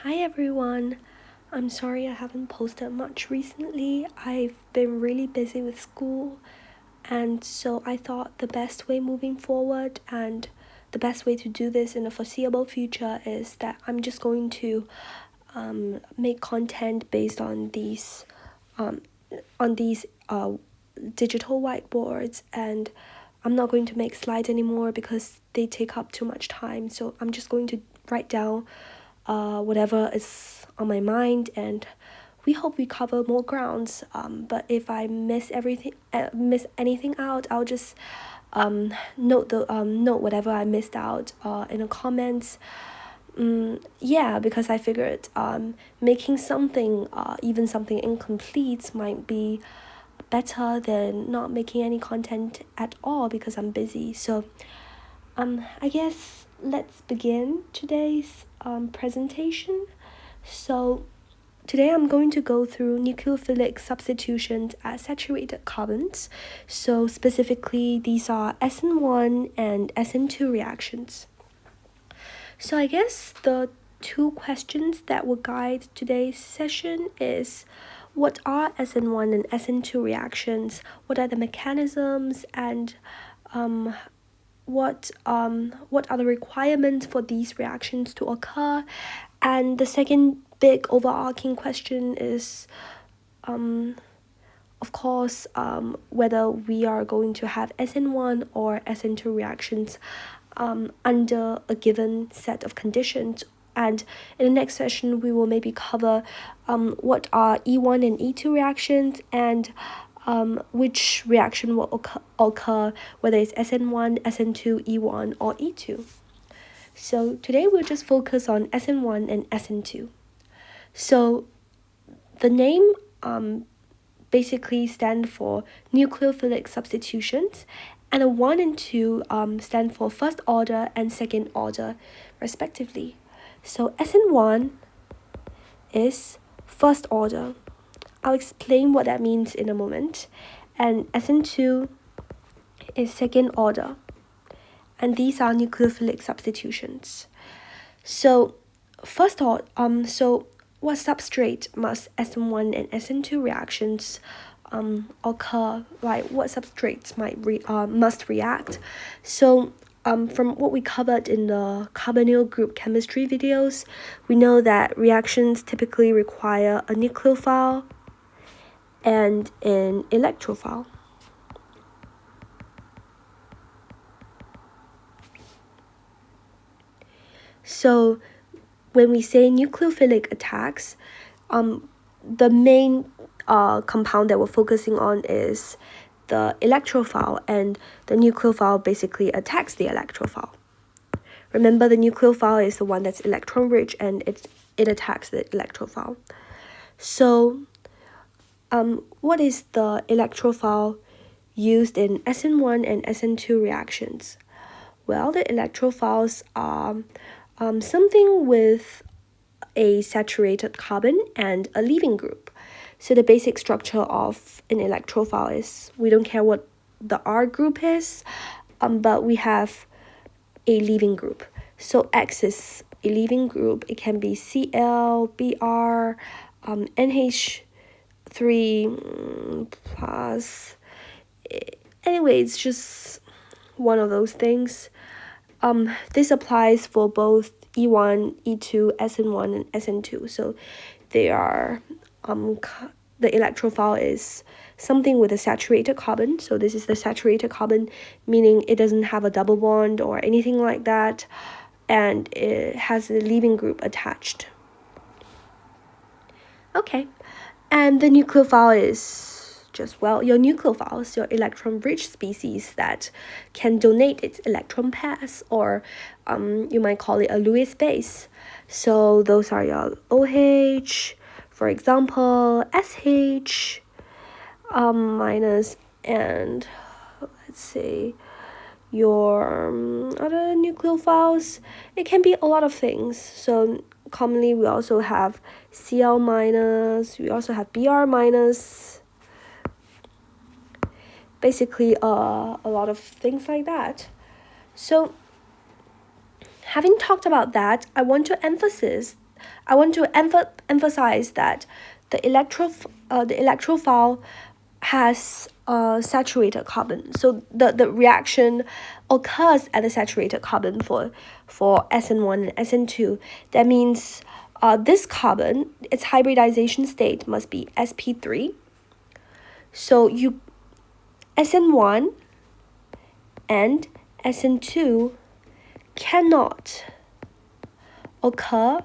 Hi everyone. I'm sorry I haven't posted much recently. I've been really busy with school, and so I thought the best way moving forward and the best way to do this in the foreseeable future is that I'm just going to make content based um, on these digital whiteboards, and I'm not going to make slides anymore because they take up too much time. So I'm just going to write down whatever is on my mind, and we hope we cover more grounds. But if I miss anything out, I'll just note whatever I missed out in the comments. Yeah, because I figured making something, even something incomplete, might be better than not making any content at all because I'm busy. So I guess let's begin today's presentation. So today I'm going to go through nucleophilic substitutions at saturated carbons. So specifically, these are SN1 and SN2 reactions. So I guess the two questions that will guide today's session is, what are SN1 and SN2 reactions? What are the mechanisms, and what are the requirements for these reactions to occur? And the second big overarching question is, of course, whether we are going to have SN1 or SN2 reactions under a given set of conditions. And in the next session, we will maybe cover what are E1 and E2 reactions, and which reaction will occur, whether it's SN1, SN2, E1, or E2. So today we'll just focus on SN1 and SN2. So the name basically stand for nucleophilic substitutions, and the 1 and 2 stand for first order and second order, respectively. So SN1 is first order. I'll explain what that means in a moment. And SN2 is second order. And these are nucleophilic substitutions. So so what substrate must SN1 and SN2 reactions occur, right? What substrates must react? So from what we covered in the carbonyl group chemistry videos, we know that reactions typically require a nucleophile and an electrophile. So when we say nucleophilic attacks, the main compound that we're focusing on is the electrophile, and the nucleophile basically attacks the electrophile. Remember, the nucleophile is the one that's electron rich, and it attacks the electrophile. So what is the electrophile used in SN1 and SN2 reactions? Well, the electrophiles are something with a saturated carbon and a leaving group. So the basic structure of an electrophile is, we don't care what the R group is, but we have a leaving group. So X is a leaving group. It can be Cl, Br, NH3 plus. Anyway, it's just one of those things. This applies for both E1, E2, SN1, and SN2. So they are the electrophile is something with a saturated carbon. So this is the saturated carbon, meaning it doesn't have a double bond or anything like that, and it has a leaving group attached. Okay, and the nucleophile is just, well, your nucleophiles, your electron-rich species that can donate its electron pairs, or you might call it a Lewis base. So those are your OH, for example, SH minus, and let's say your other nucleophiles. It can be a lot of things. So commonly we also have Cl minus, we also have Br minus, basically a lot of things like that. So having talked about that, I want to emphasize I want to emphasize that the electrophile has saturated carbon. So the reaction occurs at the saturated carbon for SN1 and SN2. That means this carbon, its hybridization state must be sp3. So SN1 and SN2 cannot occur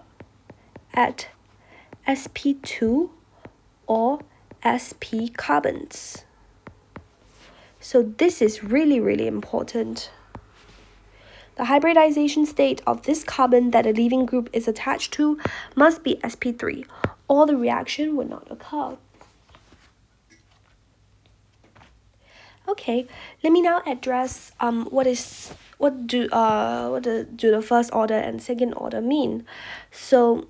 at sp2 or sp carbons. So this is really, really important. The hybridization state of this carbon that a leaving group is attached to must be sp3, or the reaction will not occur. Okay, let me now address what do the first order and second order mean. So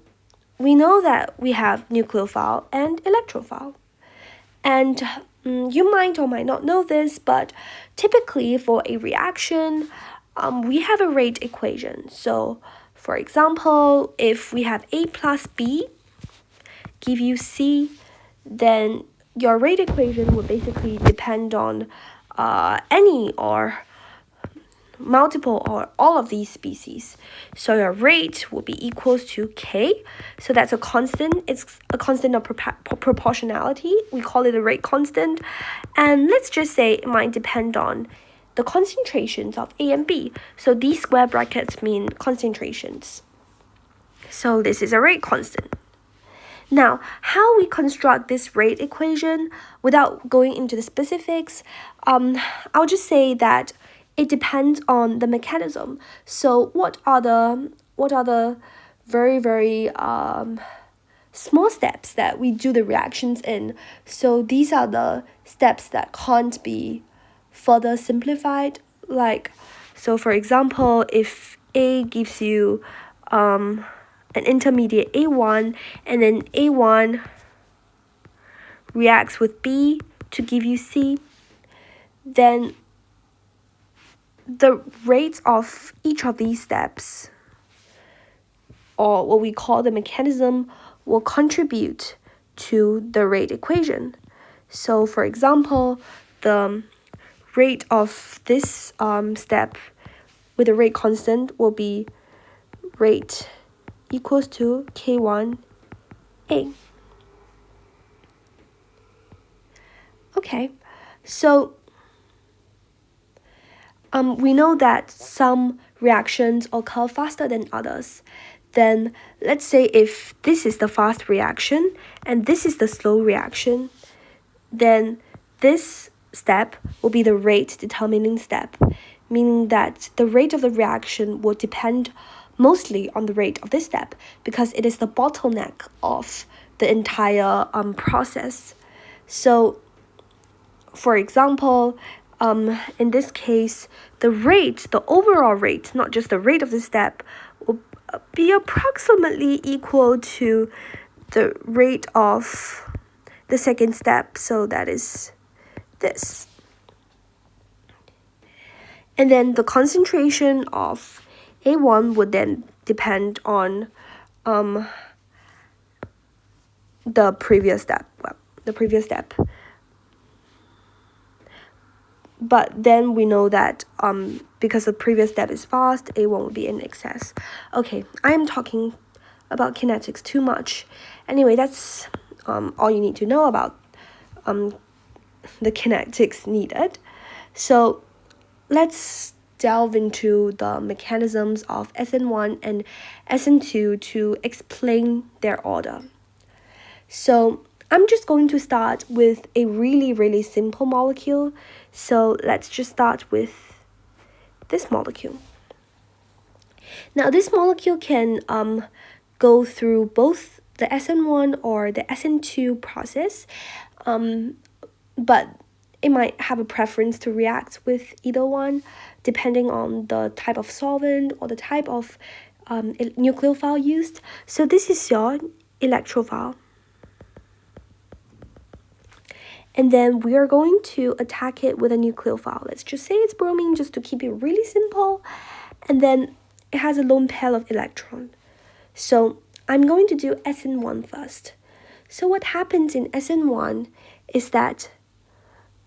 we know that we have nucleophile and electrophile. And you might or might not know this, but typically for a reaction, we have a rate equation. So for example, if we have A plus B give you C, then your rate equation would basically depend on any or multiple or all of these species. So your rate will be equals to K. So that's a constant. It's a constant of proportionality. We call it a rate constant. And let's just say it might depend on the concentrations of A and B. So these square brackets mean concentrations. So this is a rate constant. Now, how we construct this rate equation without going into the specifics, I'll just say that it depends on the mechanism. So what are the very, very small steps that we do the reactions in? So these are the steps that can't be further simplified. Like, so for example, if A gives you an intermediate A1, and then A1 reacts with B to give you C, then the rates of each of these steps, or what we call the mechanism, will contribute to the rate equation. So for example, the rate of this step with a rate constant will be rate equals to K1A. Okay, so we know that some reactions occur faster than others. Then let's say if this is the fast reaction and this is the slow reaction, then this step will be the rate determining step, meaning that the rate of the reaction will depend mostly on the rate of this step because it is the bottleneck of the entire process. So for example, in this case, the overall rate, not just the rate of the step, will be approximately equal to the rate of the second step. So that is this. And then the concentration of A1 would then depend on the previous step. But then we know that because the previous step is fast, A1 will be in excess. Okay, I am talking about kinetics too much. Anyway, that's all you need to know about the kinetics needed. So let's delve into the mechanisms of SN1 and SN2 to explain their order. So I'm just going to start with a really, really simple molecule. So let's just start with this molecule. Now this molecule can go through both the SN1 or the SN2 process, but it might have a preference to react with either one depending on the type of solvent or the type of nucleophile used. So this is your electrophile. And then we are going to attack it with a nucleophile. Let's just say it's bromine just to keep it really simple. And then it has a lone pair of electron. So I'm going to do SN1 first. So what happens in SN1 is that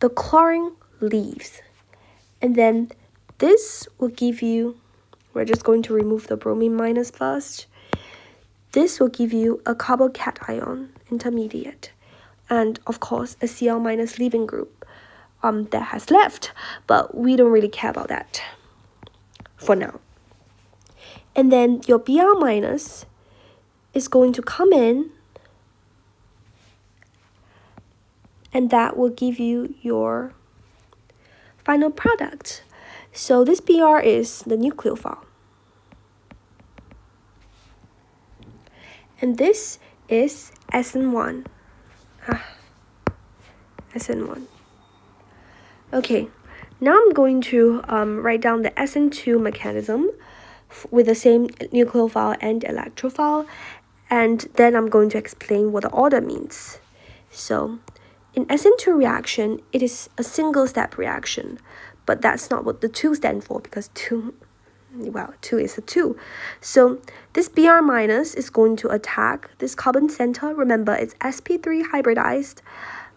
the chlorine leaves. And then this will give you, we're just going to remove the bromine minus first. This will give you a carbocation intermediate. And of course, a Cl minus leaving group that has left. But we don't really care about that for now. And then your Br minus is going to come in, and that will give you your final product. So this Br is the nucleophile. And this is SN1. SN1. Okay, now I'm going to write down the SN2 mechanism with the same nucleophile and electrophile, and then I'm going to explain what the order means. So in SN2 reaction, it is a single-step reaction, but that's not what the 2 stand for, because 2 is a 2. So this Br minus is going to attack this carbon center. Remember, it's sp3 hybridized.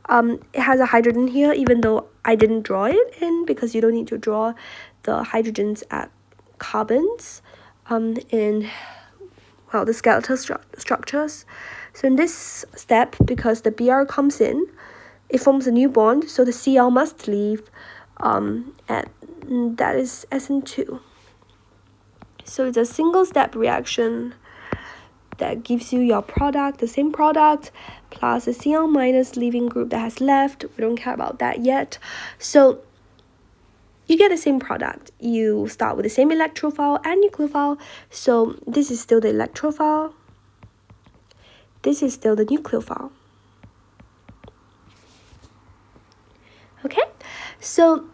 It has a hydrogen here, even though I didn't draw it in, because you don't need to draw the hydrogens at carbons in the skeletal structures. So in this step, because the Br comes in, it forms a new bond, so the Cl must leave, that is SN2. So it's a single step reaction that gives you your product, the same product, plus a Cl minus leaving group that has left. We don't care about that yet. So you get the same product. You start with the same electrophile and nucleophile. So this is still the electrophile. This is still the nucleophile. Okay, so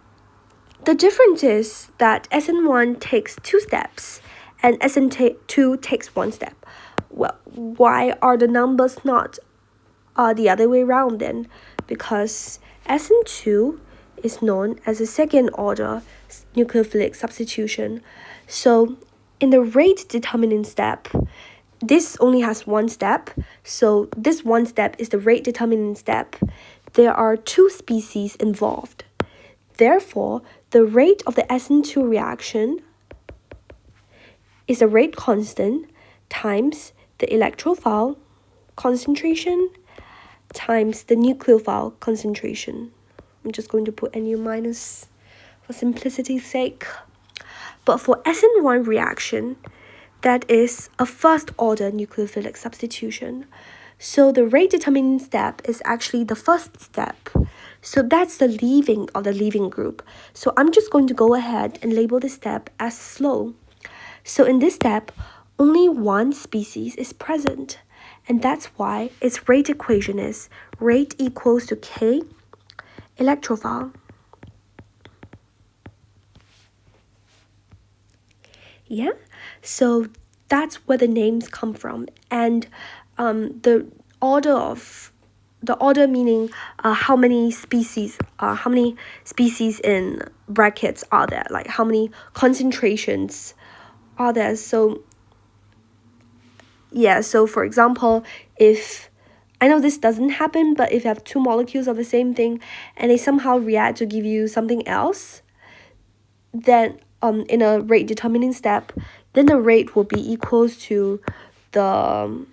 the difference is that SN1 takes 2 steps and SN2 takes 1 step. Well, why are the numbers not the other way around then? Because SN2 is known as a second order nucleophilic substitution. So in the rate determining step, this only has 1 step. So this 1 step is the rate determining step. There are 2 species involved. Therefore, the rate of the SN2 reaction is the rate constant times the electrophile concentration times the nucleophile concentration. I'm just going to put NU minus for simplicity's sake. But for SN1 reaction, that is a first order nucleophilic substitution. So the rate determining step is actually the first step. So that's the leaving of the leaving group. So I'm just going to go ahead and label this step as slow. So in this step, only 1 species is present. And that's why its rate equation is rate equals to K electrophile. Yeah, so that's where the names come from. And the order meaning how many species in brackets are there, like how many concentrations are there. So yeah, so for example, if I know this doesn't happen, but if you have 2 molecules of the same thing and they somehow react to give you something else, then in a rate determining step, then the rate will be equals to the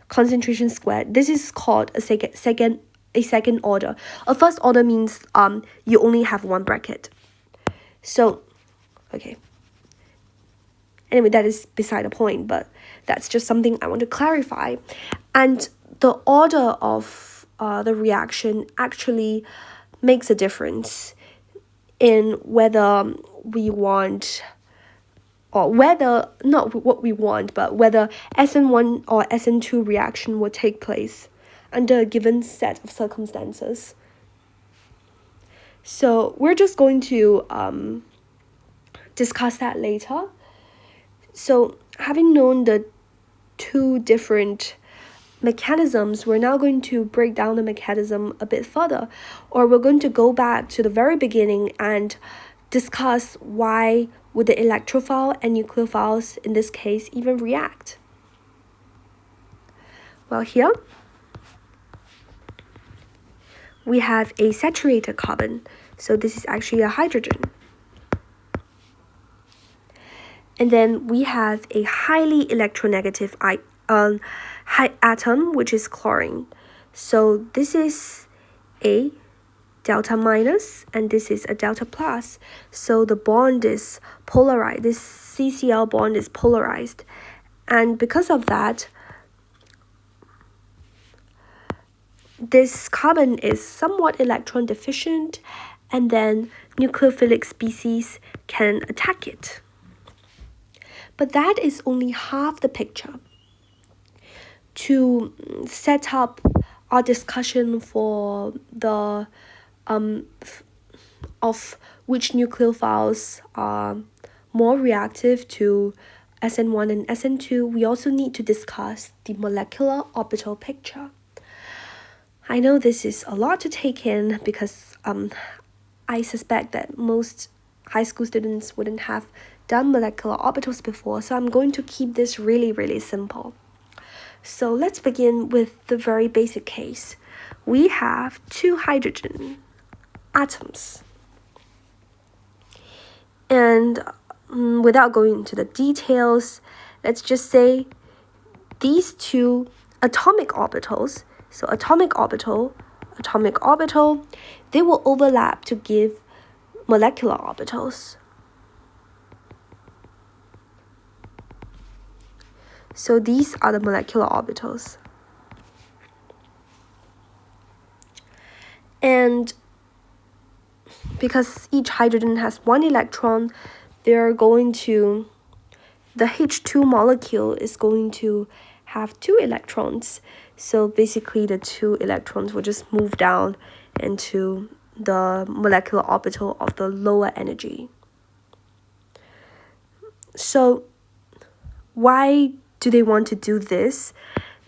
concentration squared. This is called a second order. A first order means you only have 1 bracket. So okay. Anyway, that is beside the point, but that's just something I want to clarify. And the order of the reaction actually makes a difference in whether we want, or whether, not what we want, but whether SN1 or SN2 reaction will take place under a given set of circumstances. So we're just going to discuss that later. So having known the 2 different mechanisms, we're now going to break down the mechanism a bit further, or we're going to go back to the very beginning and discuss why would the electrophile and nucleophiles in this case even react? Well, here we have a saturated carbon. So this is actually a hydrogen. And then we have a highly electronegative atom, which is chlorine. So this is a delta minus, and this is a delta plus. So the bond is polarized. This CCl bond is polarized. And because of that, this carbon is somewhat electron deficient, and then nucleophilic species can attack it. But that is only half the picture. To set up our discussion for the of which nucleophiles are more reactive to SN1 and SN2, we also need to discuss the molecular orbital picture. I know this is a lot to take in because I suspect that most high school students wouldn't have done molecular orbitals before, so I'm going to keep this really, really simple. So let's begin with the very basic case. We have two hydrogen atoms. And without going into the details, let's just say these two atomic orbitals, so atomic orbital, they will overlap to give molecular orbitals. So these are the molecular orbitals. And because each hydrogen has one electron, the H2 molecule is going to have two electrons. So basically the two electrons will just move down into the molecular orbital of the lower energy. So why do they want to do this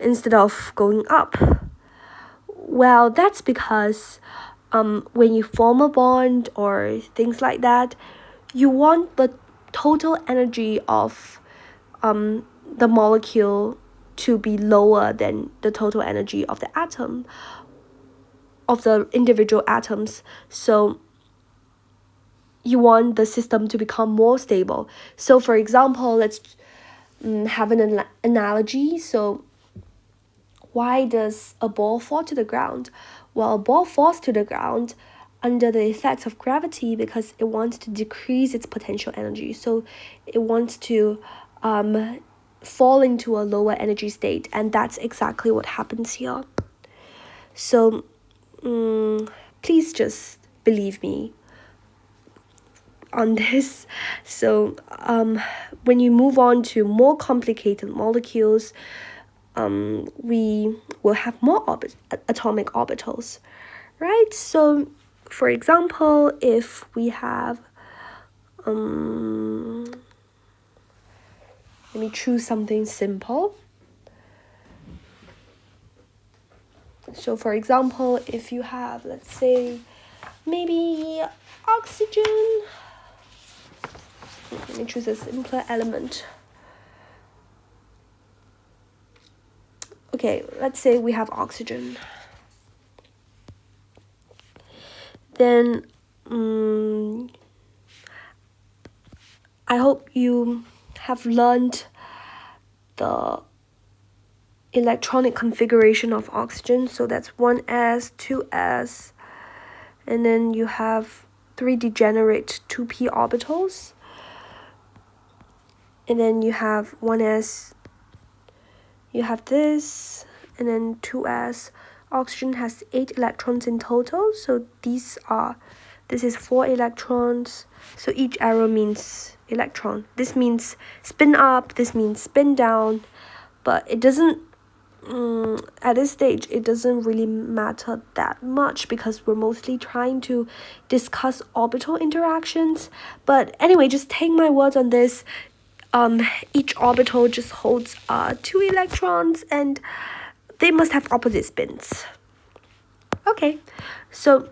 instead of going up? Well, that's because when you form a bond or things like that, you want the total energy of the molecule to be lower than the total energy of the atom, of the individual atoms. So you want the system to become more stable. So for example, let's have an analogy. So why does a ball fall to the ground? Well, a ball falls to the ground under the effects of gravity because it wants to decrease its potential energy. So it wants to fall into a lower energy state, and that's exactly what happens here. So please just believe me on this. So when you move on to more complicated molecules, we will have more atomic orbitals, right? So for example, if we have let me choose something simple. So for example, if you have, let's say, maybe oxygen. Let me choose a simpler element. Okay, let's say we have oxygen. Then I hope you have learned the electronic configuration of oxygen. So that's 1s, 2s, and then you have 3 degenerate 2p orbitals. And then you have 1s, you have this, and then 2s. Oxygen has 8 electrons in total, so this is 4 electrons. So each arrow means electron. This means spin up, this means spin down, but it doesn't, at this stage, it doesn't really matter that much because we're mostly trying to discuss orbital interactions. But anyway, just take my words on this. Each orbital just holds 2 electrons, and they must have opposite spins. Okay, so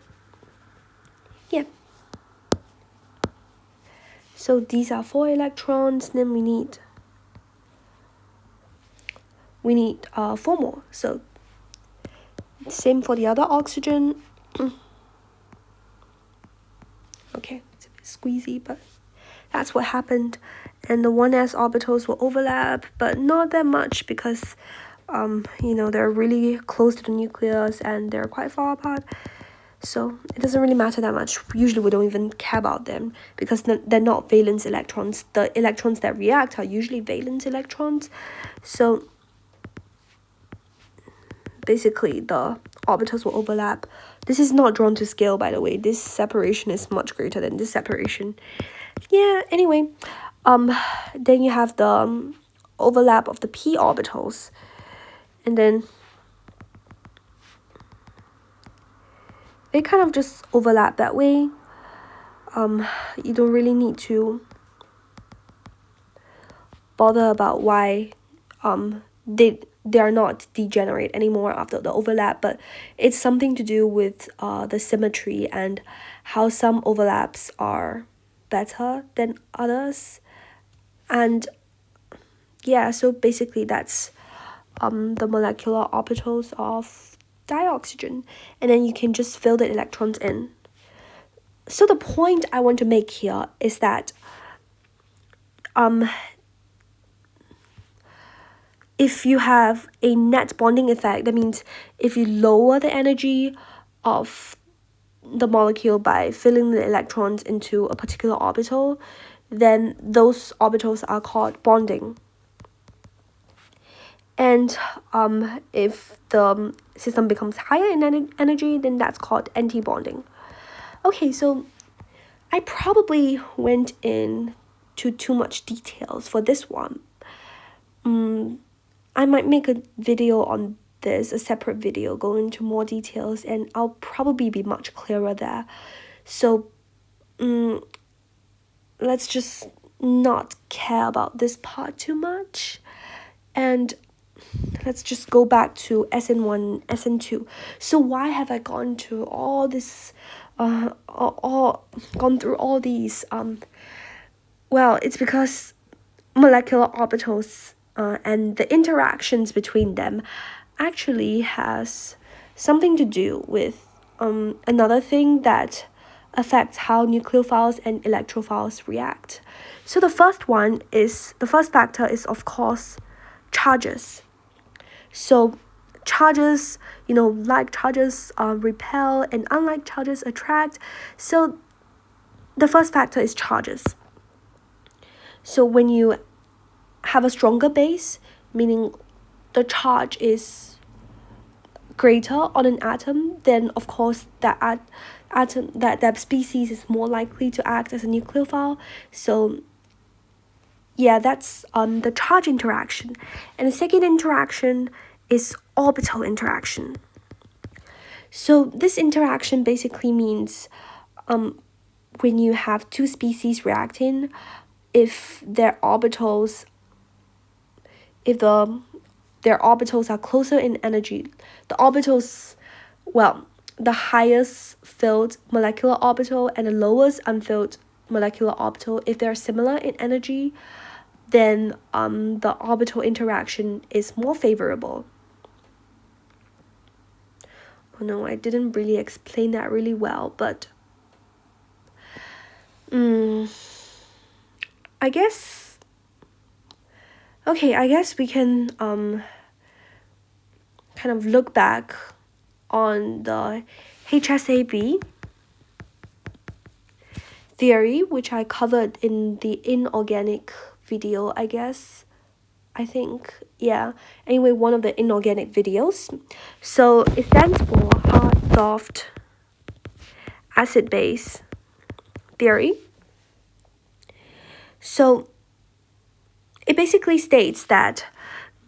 yeah. So these are 4 electrons, then we need 4 more. So same for the other oxygen. Okay, it's a bit squeezy, but that's what happened. And the 1s orbitals will overlap, but not that much because they're really close to the nucleus and they're quite far apart. So it doesn't really matter that much. Usually we don't even care about them because they're not valence electrons. The electrons that react are usually valence electrons. So basically the orbitals will overlap. This is not drawn to scale, by the way. This separation is much greater than this separation. Yeah, anyway, then you have the overlap of the p orbitals, and then they kind of just overlap that way. You don't really need to bother about why they are not degenerate anymore after the overlap, but it's something to do with the symmetry and how some overlaps are better than others. And yeah, so basically that's the molecular orbitals of dioxygen, and then you can just fill the electrons in. So the point I want to make here is that if you have a net bonding effect, that means if you lower the energy of the molecule by filling the electrons into a particular orbital, then those orbitals are called bonding. And if the system becomes higher in energy, then that's called anti-bonding. Okay, so I probably went into too much details for this one. I might make a video on this, a separate video, go into more details, and I'll probably be much clearer there. So let's just not care about this part too much, and let's just go back to SN1, SN2. So why have I gone to all this, gone through all these? Well, it's because molecular orbitals and the interactions between them actually has something to do with another thing that affects how nucleophiles and electrophiles react. So the first factor is, of course, charges. So charges, like charges repel and unlike charges attract. So the first factor is charges. So when you have a stronger base, meaning the charge is greater on an atom, then of course that atom, that species is more likely to act as a nucleophile. So yeah, that's the charge interaction. And the second interaction is orbital interaction. So this interaction basically means when you have two species reacting, if their orbitals are closer in energy, the highest filled molecular orbital and the lowest unfilled molecular orbital, if they're similar in energy, then the orbital interaction is more favorable. Oh no, I didn't really explain that really well, but I guess we can kind of look back on the HSAB theory, which I covered in the inorganic video, I think, yeah. Anyway, one of the inorganic videos. So it stands for hard, soft, acid, base theory. So it basically states that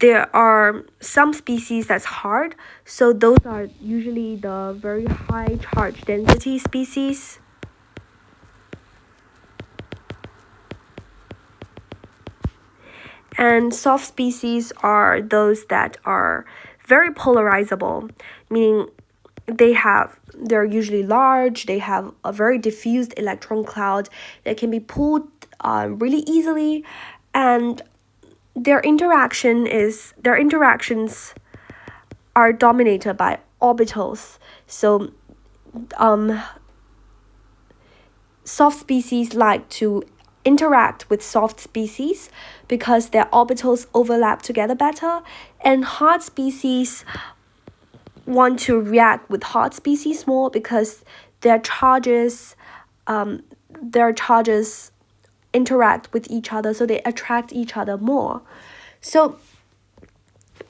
there are some species that's hard. So those are usually the very high charge density species. And soft species are those that are very polarizable, meaning they're usually large, they have a very diffused electron cloud that can be pulled really easily, and their interactions are dominated by orbitals. So soft species like to interact with soft species because their orbitals overlap together better, and hard species want to react with hard species more because their charges interact with each other, so they attract each other more. So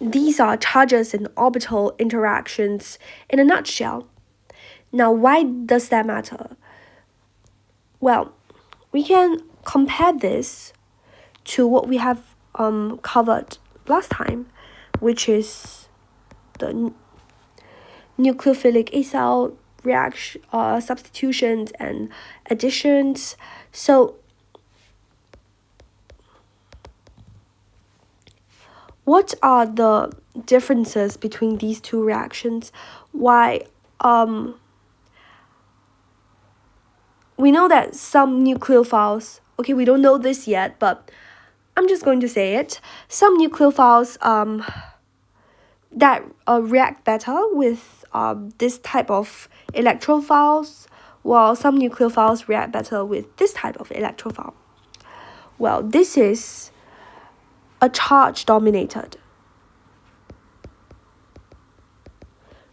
these are charges and orbital interactions in a nutshell. Now, why does that matter? Well, we can compare this to what we have covered last time, which is the nucleophilic acyl reaction, substitutions and additions. So what are the differences between these two reactions? Why we know that some nucleophiles, okay, we don't know this yet, but I'm just going to say it. Some nucleophiles that react better with this type of electrophiles, while some nucleophiles react better with this type of electrophile. Well, this is a charge-dominated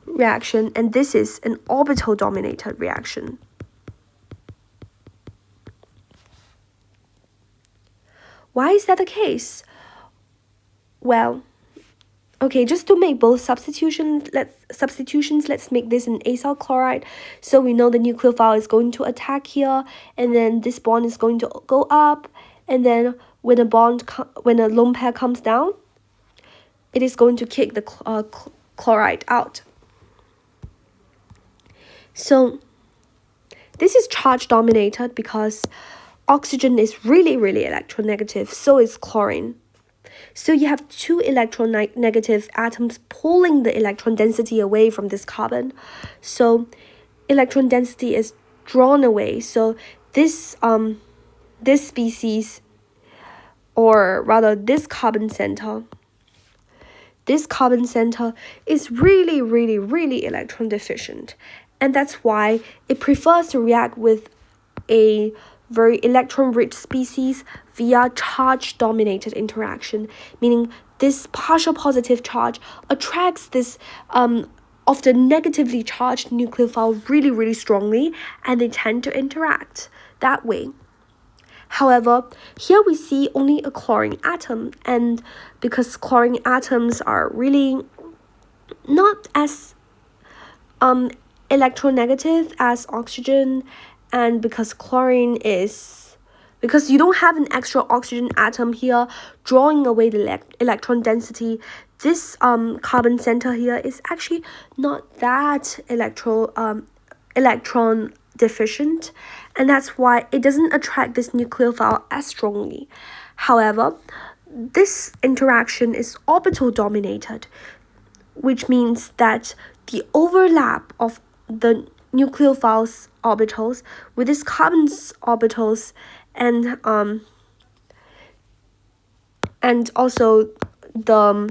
reaction, and this is an orbital-dominated reaction. Why is that the case? Well, okay, just to make both substitutions, let's make this an acyl chloride. So we know the nucleophile is going to attack here, and then this bond is going to go up, and then when a lone pair comes down, it is going to kick the chloride out. So this is charge dominated because oxygen is really, really electronegative, so is chlorine. So you have two electronegative atoms pulling the electron density away from this carbon. So electron density is drawn away. So this species, or rather this carbon center is really, really, really electron deficient. And that's why it prefers to react with a very electron-rich species via charge-dominated interaction, meaning this partial positive charge attracts this often negatively charged nucleophile really, really strongly, and they tend to interact that way. However, here we see only a chlorine atom, and because chlorine atoms are really not as electronegative as oxygen, and because you don't have an extra oxygen atom here drawing away the electron density, this carbon center here is actually not that electron deficient, and that's why it doesn't attract this nucleophile as strongly. However, this interaction is orbital dominated, which means that the overlap of the nucleophile's orbitals with this carbon's orbitals and also the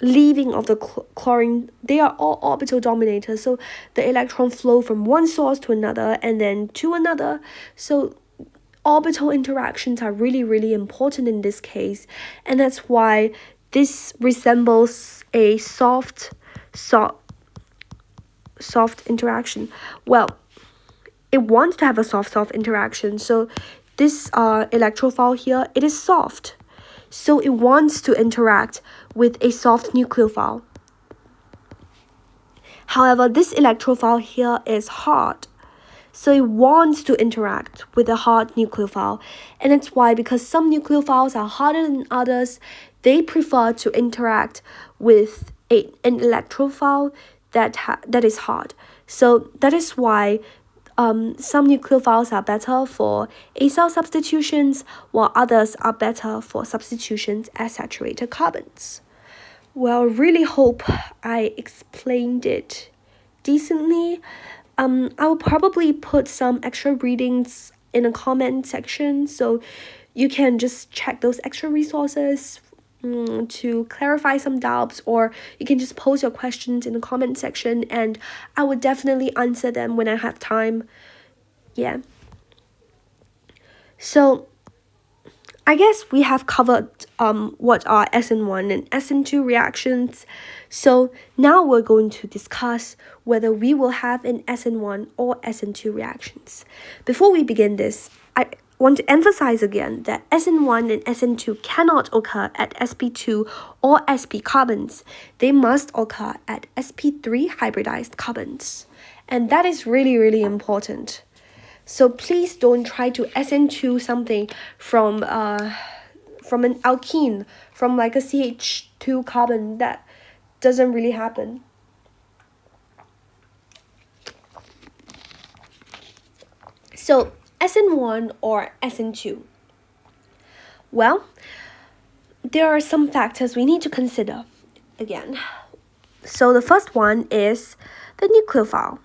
leaving of the chlorine, they are all orbital dominated, so the electron flow from one source to another and then to another. So orbital interactions are really, really important in this case, and that's why this resembles a soft interaction. Well, it wants to have a soft interaction, so this electrophile here, it is soft, so it wants to interact with a soft nucleophile. However, this electrophile here is hard, so it wants to interact with a hard nucleophile, and it's why, because some nucleophiles are harder than others, they prefer to interact with an electrophile that is hard. So that is why some nucleophiles are better for acyl substitutions, while others are better for substitutions as saturated carbons. Well, really hope I explained it decently. I will probably put some extra readings in a comment section, so you can just check those extra resources to clarify some doubts, or you can just post your questions in the comment section, and I would definitely answer them when I have time. Yeah. So I guess we have covered what are SN1 and SN2 reactions. So now we're going to discuss whether we will have an SN1 or SN2 reactions. Before we begin this, I want to emphasize again that SN1 and SN2 cannot occur at sp2 or sp carbons. They must occur at sp3 hybridized carbons. And that is really, really important. So please don't try to SN2 something from an alkene, from like a CH2 carbon. That doesn't really happen. So SN1 or SN2. Well, there are some factors we need to consider again. So the first one is the nucleophile.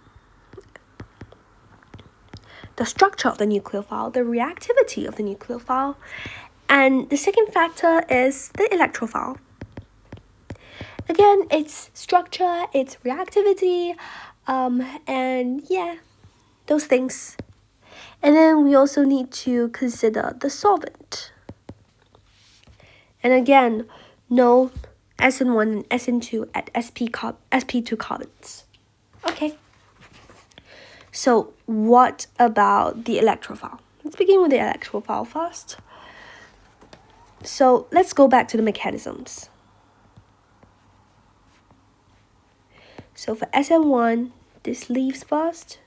The structure of the nucleophile, the reactivity of the nucleophile. And the second factor is the electrophile. Again, its structure, its reactivity, and yeah, those things. And then we also need to consider the solvent. And again, no SN1 and SN2 at sp2 carbons. Okay. So what about the electrophile? Let's begin with the electrophile first. So let's go back to the mechanisms. So for SN1, this leaves first.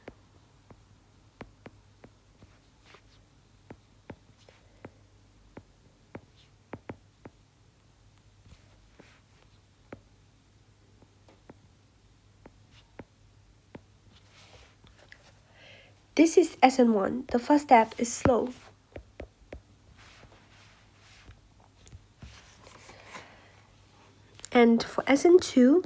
This is SN1. The first step is slow. And for SN2,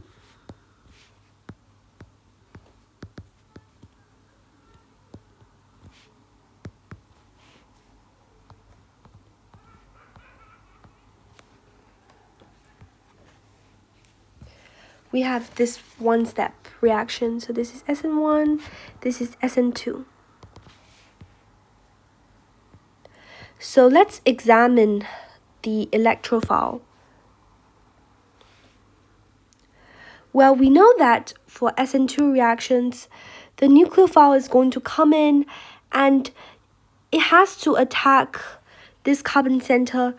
we have this one-step reaction. So this is SN1, this is SN2. So let's examine the electrophile. Well, we know that for SN2 reactions, the nucleophile is going to come in and it has to attack this carbon center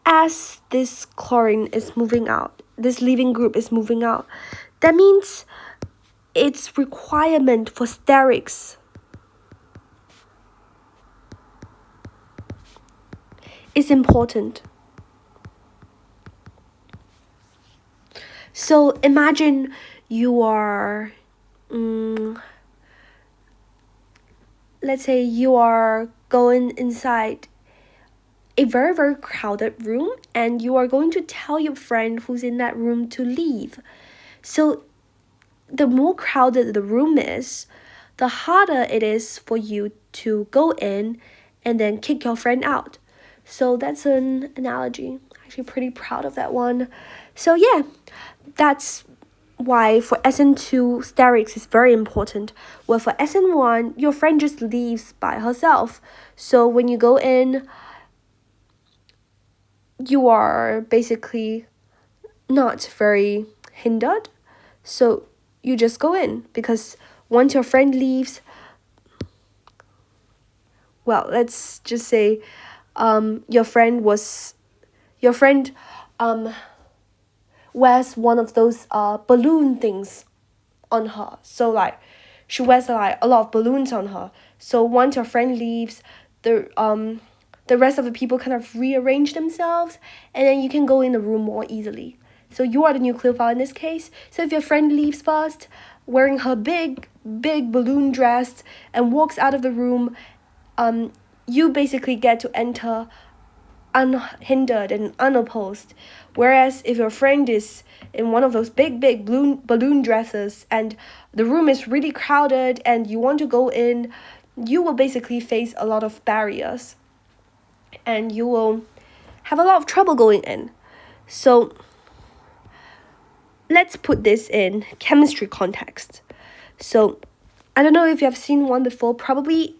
as this chlorine is moving out, this leaving group is moving out. That means its requirement for sterics is important. So imagine you are, let's say you are going inside a very, very crowded room and you are going to tell your friend who's in that room to leave. So the more crowded the room is, the harder it is for you to go in and then kick your friend out. So that's an analogy. I'm actually pretty proud of that one. So yeah, that's why for SN2, sterics is very important. Well, for SN1, your friend just leaves by herself. So when you go in, you are basically not very hindered. So you just go in, because once your friend leaves, well, let's just say your friend wears one of those balloon things on her. So like she wears like a lot of balloons on her. So once your friend leaves, the rest of the people kind of rearrange themselves, and then you can go in the room more easily. So you are the nucleophile in this case. So if your friend leaves first, wearing her big balloon dress and walks out of the room, you basically get to enter unhindered and unopposed. Whereas if your friend is in one of those big balloon dresses and the room is really crowded and you want to go in, you will basically face a lot of barriers and you will have a lot of trouble going in. So let's put this in chemistry context. So I don't know if you have seen one before. Probably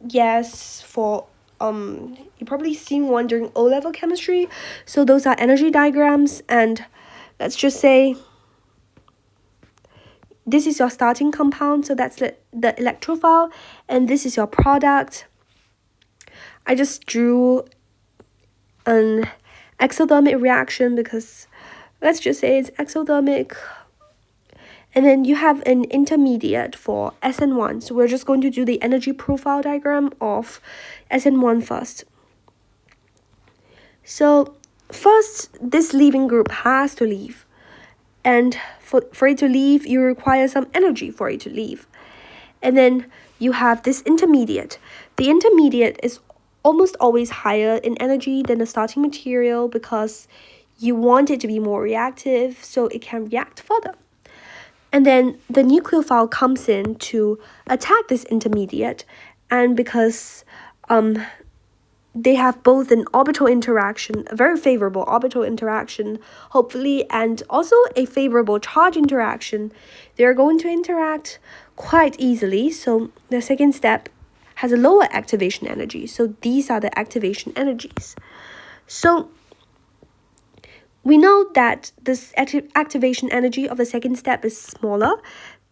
yes, for you probably seen one during O-level chemistry. So those are energy diagrams, and let's just say this is your starting compound, so that's the electrophile, and this is your product. I just drew an exothermic reaction because let's just say it's exothermic. And then you have an intermediate for SN1. So we're just going to do the energy profile diagram of SN1 first. So first, this leaving group has to leave. And for it to leave, you require some energy for it to leave. And then you have this intermediate. The intermediate is almost always higher in energy than the starting material because you want it to be more reactive so it can react further. And then the nucleophile comes in to attack this intermediate, and because they have both an orbital interaction, a very favorable orbital interaction, hopefully, and also a favorable charge interaction, they're going to interact quite easily. So the second step has a lower activation energy. So these are the activation energies. So we know that this activation energy of the second step is smaller,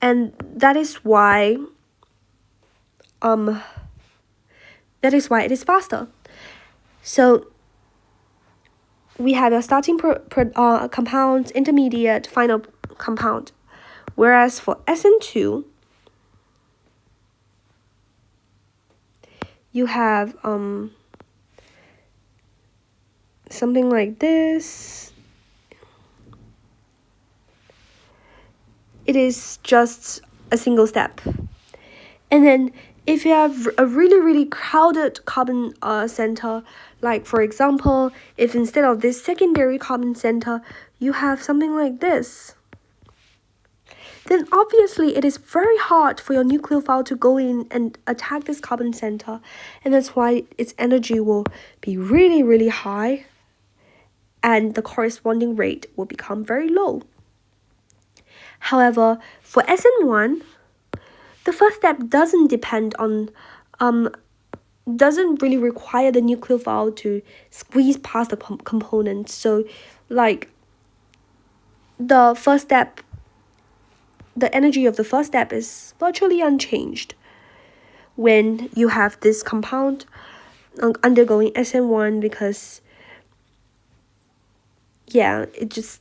and that is why it is faster. So we have a starting compound, intermediate, final compound. Whereas for SN2, you have something like this. It is just a single step. And then if you have a really, really crowded carbon center, like for example, if instead of this secondary carbon center, you have something like this, then obviously it is very hard for your nucleophile to go in and attack this carbon center. And that's why its energy will be really, really high, and the corresponding rate will become very low. However, for SN1, the first step doesn't depend on, doesn't really require the nucleophile to squeeze past the components. So, like, the first step, the energy of the first step is virtually unchanged when you have this compound undergoing SN1 because, yeah, it's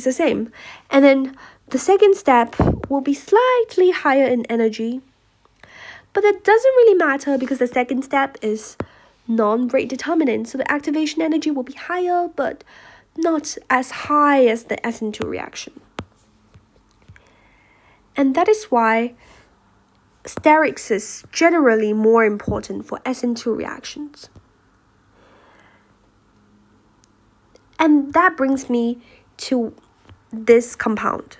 the same. And then the second step will be slightly higher in energy, but that doesn't really matter because the second step is non-rate determinant. So the activation energy will be higher, but not as high as the SN2 reaction. And that is why sterics is generally more important for SN2 reactions. And that brings me to this compound.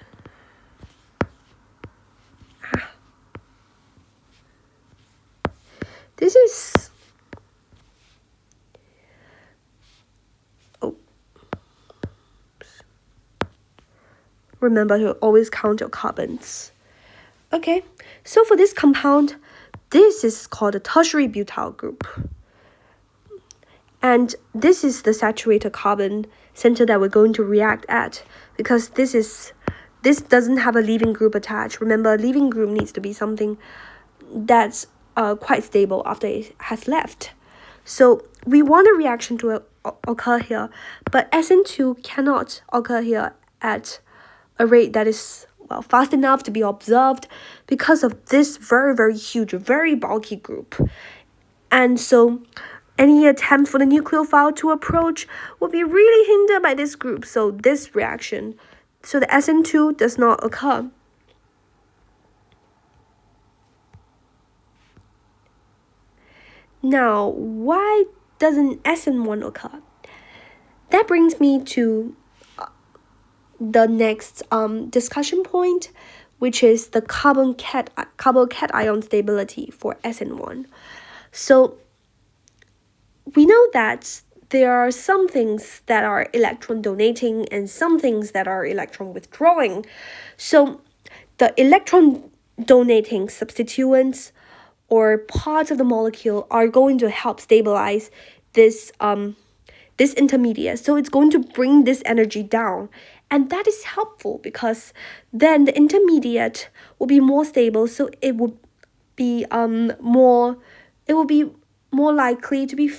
This is, remember to always count your carbons. Okay, so for this compound, this is called a tertiary butyl group. And this is the saturated carbon center that we're going to react at, because this doesn't have a leaving group attached. Remember, a leaving group needs to be something that's quite stable after it has left. So we want a reaction to occur here, but SN2 cannot occur here at a rate that is, well, fast enough to be observed because of this very, very huge, very bulky group. And so any attempt for the nucleophile to approach will be really hindered by this group. So this reaction, so the SN2 does not occur. Now, why doesn't SN1 occur? That brings me to the next discussion point, which is the carbon-cation stability for SN1. So we know that there are some things that are electron donating and some things that are electron withdrawing. So the electron donating substituents or parts of the molecule are going to help stabilize this intermediate. So it's going to bring this energy down. And that is helpful because then the intermediate will be more stable, so it would be more likely to be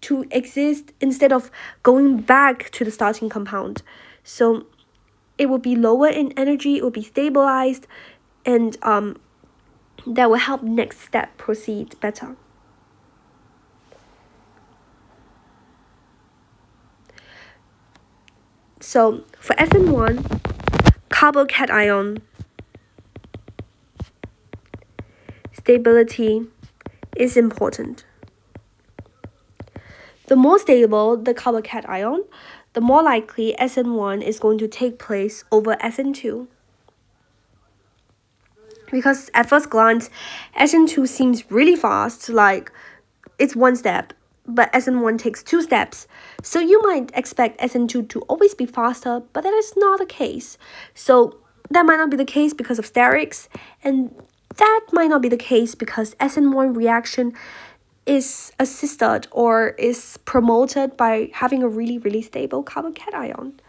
to exist instead of going back to the starting compound. So it will be lower in energy, it will be stabilized, and that will help next step proceed better. So for SN1, carbon-cation stability is important. The more stable the carbon-cation, the more likely SN1 is going to take place over SN2. Because at first glance, SN2 seems really fast, like it's one step, but SN1 takes 2 steps. So you might expect SN2 to always be faster, but that is not the case. So that might not be the case because of sterics, and that might not be the case because SN1 reaction is assisted or is promoted by having a really, really stable carbon-cation.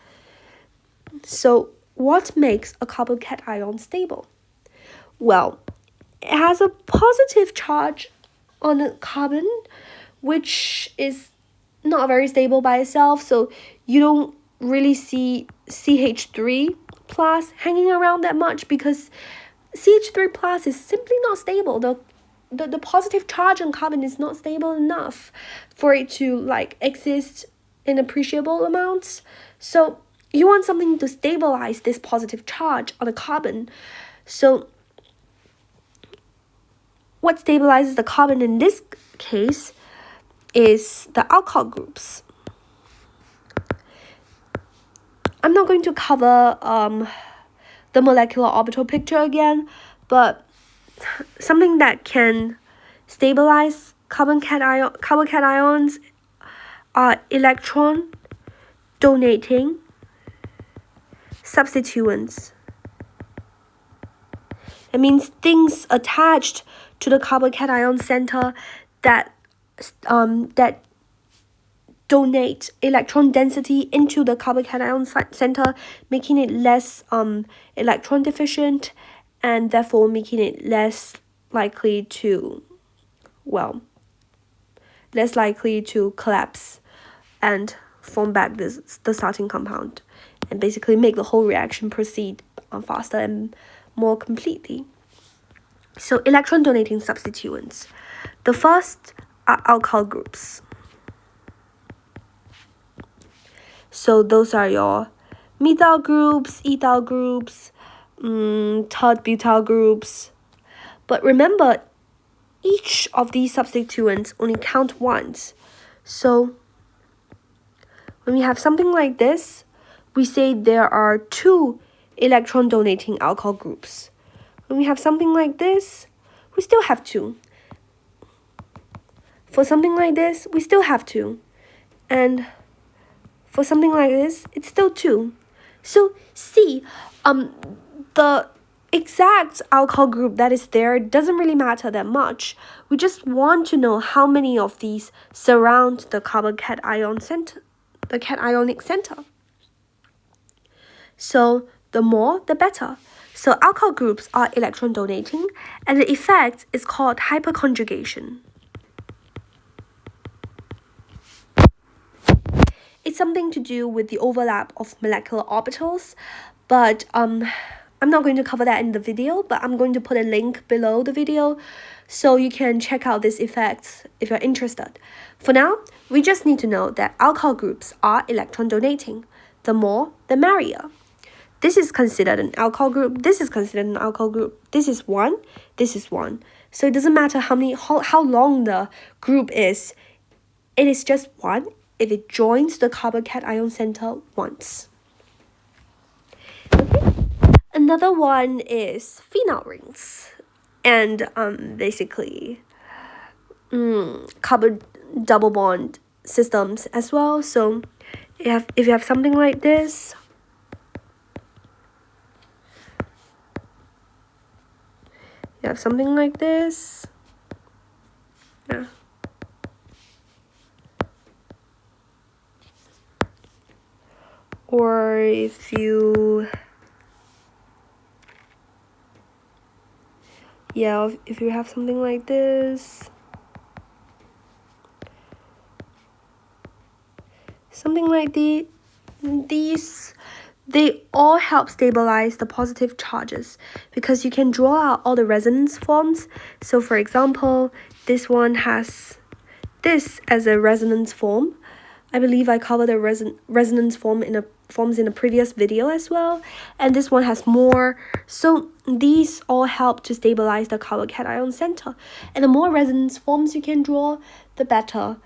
So what makes a carbon-cation stable? Well, it has a positive charge on the carbon, which is not very stable by itself. So you don't really see CH3 plus hanging around that much because CH3 plus is simply not stable. The positive charge on carbon is not stable enough for it to like exist in appreciable amounts. So you want something to stabilize this positive charge on the carbon. So what stabilizes the carbon in this case is the alkyl groups. I'm not going to cover the molecular orbital picture again, but something that can stabilize carbon-cations are electron donating substituents. It means things attached to the carbon-cation center that donate electron density into the carbon-cation center, making it less electron deficient and therefore making it less likely to collapse and form back the starting compound, and basically make the whole reaction proceed faster and more completely. So electron donating substituents. The first are alkyl groups. So those are your methyl groups, ethyl groups, tert-butyl groups. But remember, each of these substituents only count once. So when we have something like this, we say there are 2 electron donating alkyl groups. When we have something like this, we still have 2. For something like this, we still have 2. And for something like this, it's still 2. So see, the exact alkyl group that is there doesn't really matter that much. We just want to know how many of these surround the carbon-cation center, the cationic center. So the more, the better. So alkyl groups are electron donating, and the effect is called hyperconjugation. It's something to do with the overlap of molecular orbitals, but I'm not going to cover that in the video, but I'm going to put a link below the video so you can check out this effect if you're interested. For now, we just need to know that alkyl groups are electron donating. The more, the merrier. This is considered an alkyl group, this is considered an alkyl group, this is 1, this is 1. So it doesn't matter how long the group is, it is just 1 if it joins the carbon-cation center once. Okay, Another one is phenol rings, and basically carbon double bond systems as well. So if you have something like this, yeah, or if you have something like this, something like these, they all help stabilize the positive charges because you can draw out all the resonance forms. So for example, this one has this as a resonance form. I believe I covered the resonance forms in a previous video as well, and this one has more. So these all help to stabilize the carbon-cation center, and the more resonance forms you can draw, the better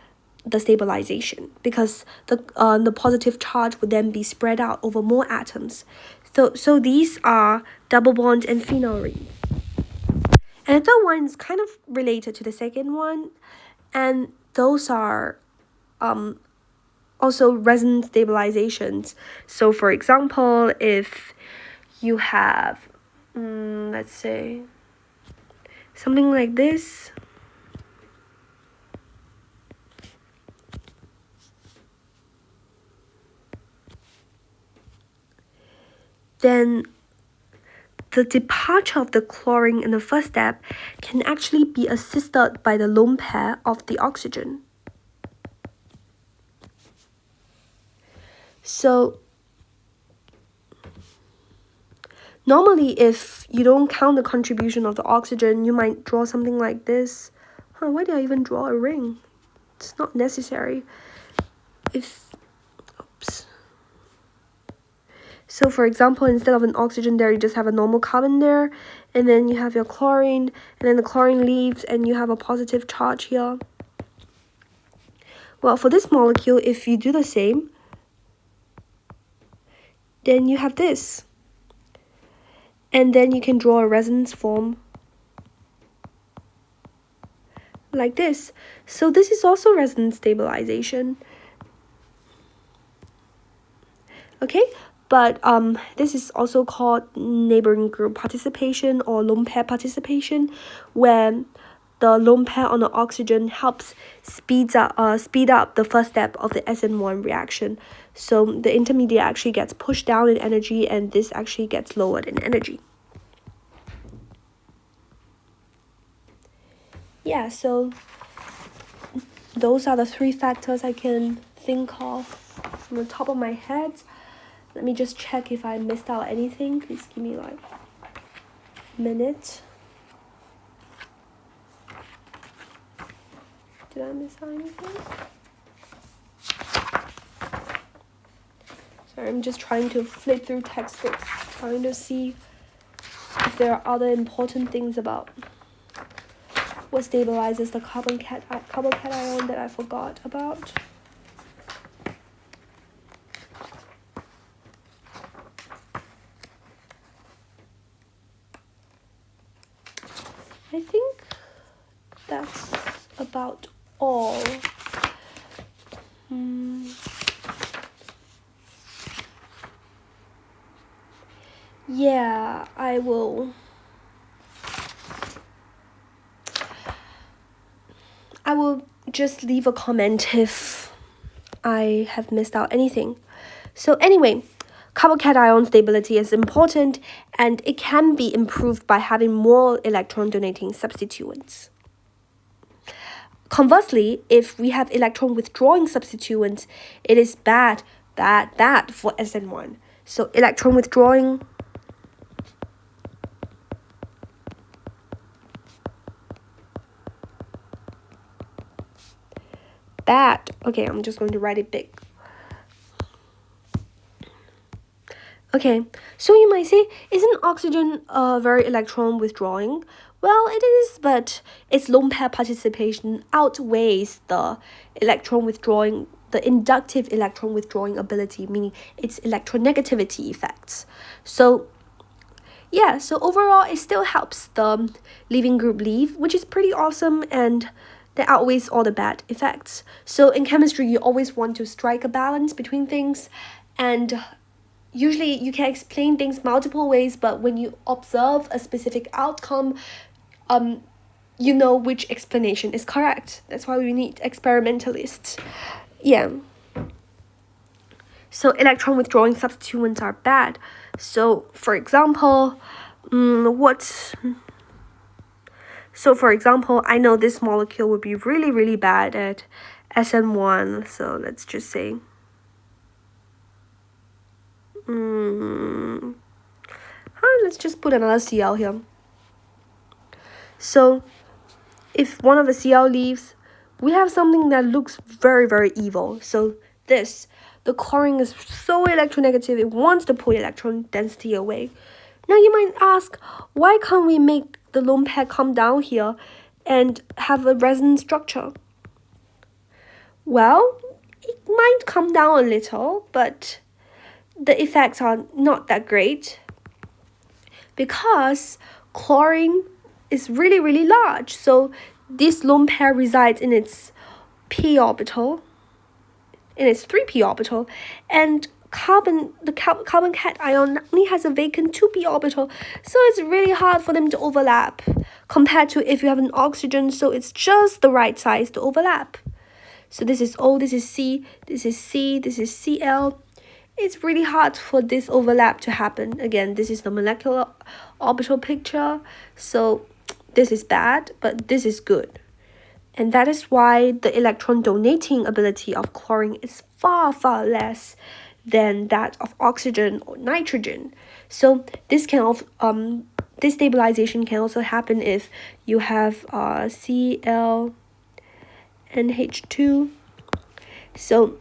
the stabilization, because the positive charge would then be spread out over more atoms. So these are double bond and phenol ring. And the third one is kind of related to the second one, and those are also resonance stabilizations. So for example, if you have let's say something like this, then the departure of the chlorine in the first step can actually be assisted by the lone pair of the oxygen. So normally, if you don't count the contribution of the oxygen, you might draw something like this. Why did I even draw a ring? It's not necessary. So for example, instead of an oxygen there, you just have a normal carbon there, and then you have your chlorine, and then the chlorine leaves, and you have a positive charge here. Well, for this molecule, if you do the same, then you have this. And then you can draw a resonance form like this. So this is also resonance stabilization. Okay, but this is also called neighboring group participation or lone pair participation, where the lone pair on the oxygen helps speed up the first step of the SN1 reaction. So the intermediate actually gets pushed down in energy, and this actually gets lowered in energy. Yeah, so those are the three factors I can think of from the top of my head. Let me just check if I missed out anything. Please give me like a minute. Did I miss out anything? Sorry, I'm just trying to flip through textbooks, trying to see if there are other important things about what stabilizes the carbon-cation that I forgot about. I think that's about all. Yeah, I will just leave a comment if I have missed out anything. So anyway, carbon-cation stability is important, and it can be improved by having more electron donating substituents. Conversely, if we have electron withdrawing substituents, it is bad for SN1. So electron withdrawing bad. Okay, I'm just going to write it big. Okay, so you might say, isn't oxygen very electron withdrawing? Well, it is, but its lone pair participation outweighs the inductive electron withdrawing ability, meaning its electronegativity effects. So Yeah, so overall it still helps the leaving group leave, which is pretty awesome, and that outweighs all the bad effects. So in chemistry, you always want to strike a balance between things, and usually you can explain things multiple ways, but when you observe a specific outcome, you know which explanation is correct. That's why we need experimentalists. Yeah. So electron withdrawing substituents are bad. So for example, for example, I know this molecule would be really, really bad at SN1. So let's just say, let's just put another Cl here. So if one of the Cl leaves, we have something that looks very, very evil. So the chlorine is so electronegative, it wants to pull electron density away. Now you might ask, why can't we make the lone pair come down here and have a resonance structure? Well, it might come down a little, but the effects are not that great because chlorine is really, really large. So this lone pair resides in its p orbital, in its 3p orbital, and the carbon cation only has a vacant 2p orbital, so it's really hard for them to overlap compared to if you have an oxygen, so it's just the right size to overlap. So this is O, this is C, this is C, this is Cl. It's really hard for this overlap to happen. Again, this is the molecular orbital picture, so this is bad, but this is good. And that is why the electron donating ability of chlorine is far, far less than that of oxygen or nitrogen. So this this stabilization can also happen if you have Cl NH2. So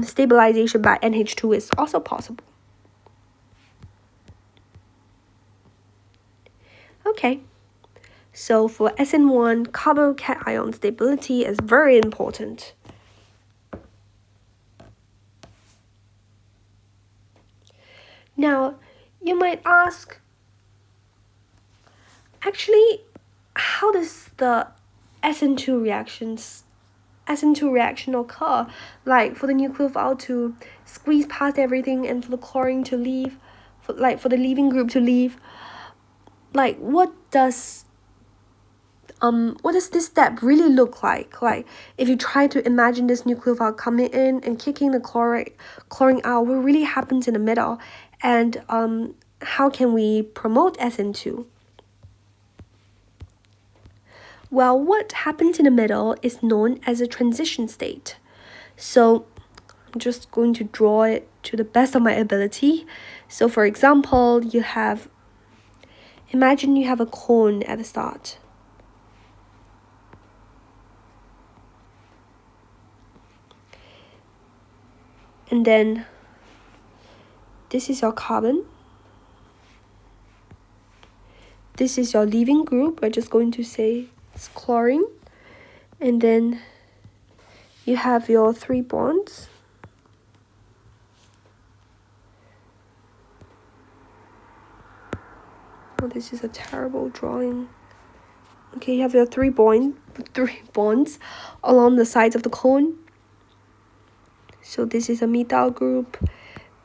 stabilization by NH2 is also possible. Okay. So for SN1, carbon-cation stability is very important. Now, you might ask, actually, how does the SN2 reaction occur? Like for the nucleophile to squeeze past everything and for the chlorine to leave, for the leaving group to leave. Like what does this step really look like? Like if you try to imagine this nucleophile coming in and kicking the chlorine out, what really happens in the middle? And how can we promote SN2? Well, what happens in the middle is known as a transition state. So I'm just going to draw it to the best of my ability. So for example, imagine you have a cone at the start. And then this is your carbon. This is your leaving group. We're just going to say it's chlorine. And then you have your 3 bonds. Oh, this is a terrible drawing. Okay, you have your 3 bonds along the sides of the cone. So this is a methyl group,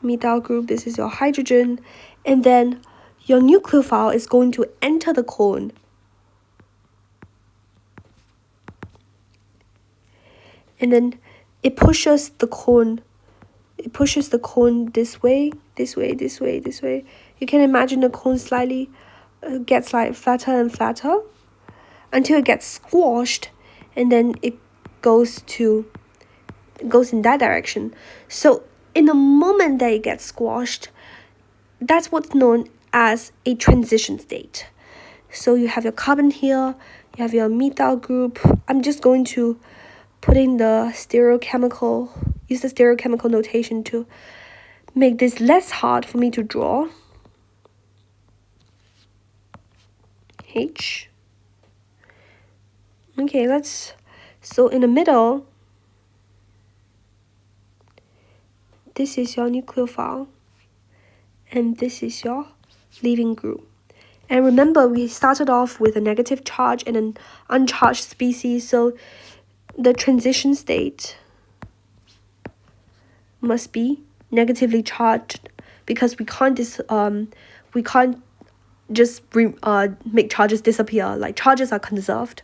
this is your hydrogen, and then your nucleophile is going to enter the cone. And then it pushes the cone this way. You can imagine the cone slightly gets like flatter and flatter until it gets squashed, and then it goes in that direction. So in the moment that it gets squashed, that's what's known as a transition state. So you have your carbon here, you have your methyl group. I'm just going to use the stereochemical notation to make this less hard for me to draw. H. Okay, so in the middle, this is your nucleophile, and this is your leaving group. And remember, we started off with a negative charge and an uncharged species, so the transition state must be negatively charged, because we can't just make charges disappear. Like, charges are conserved.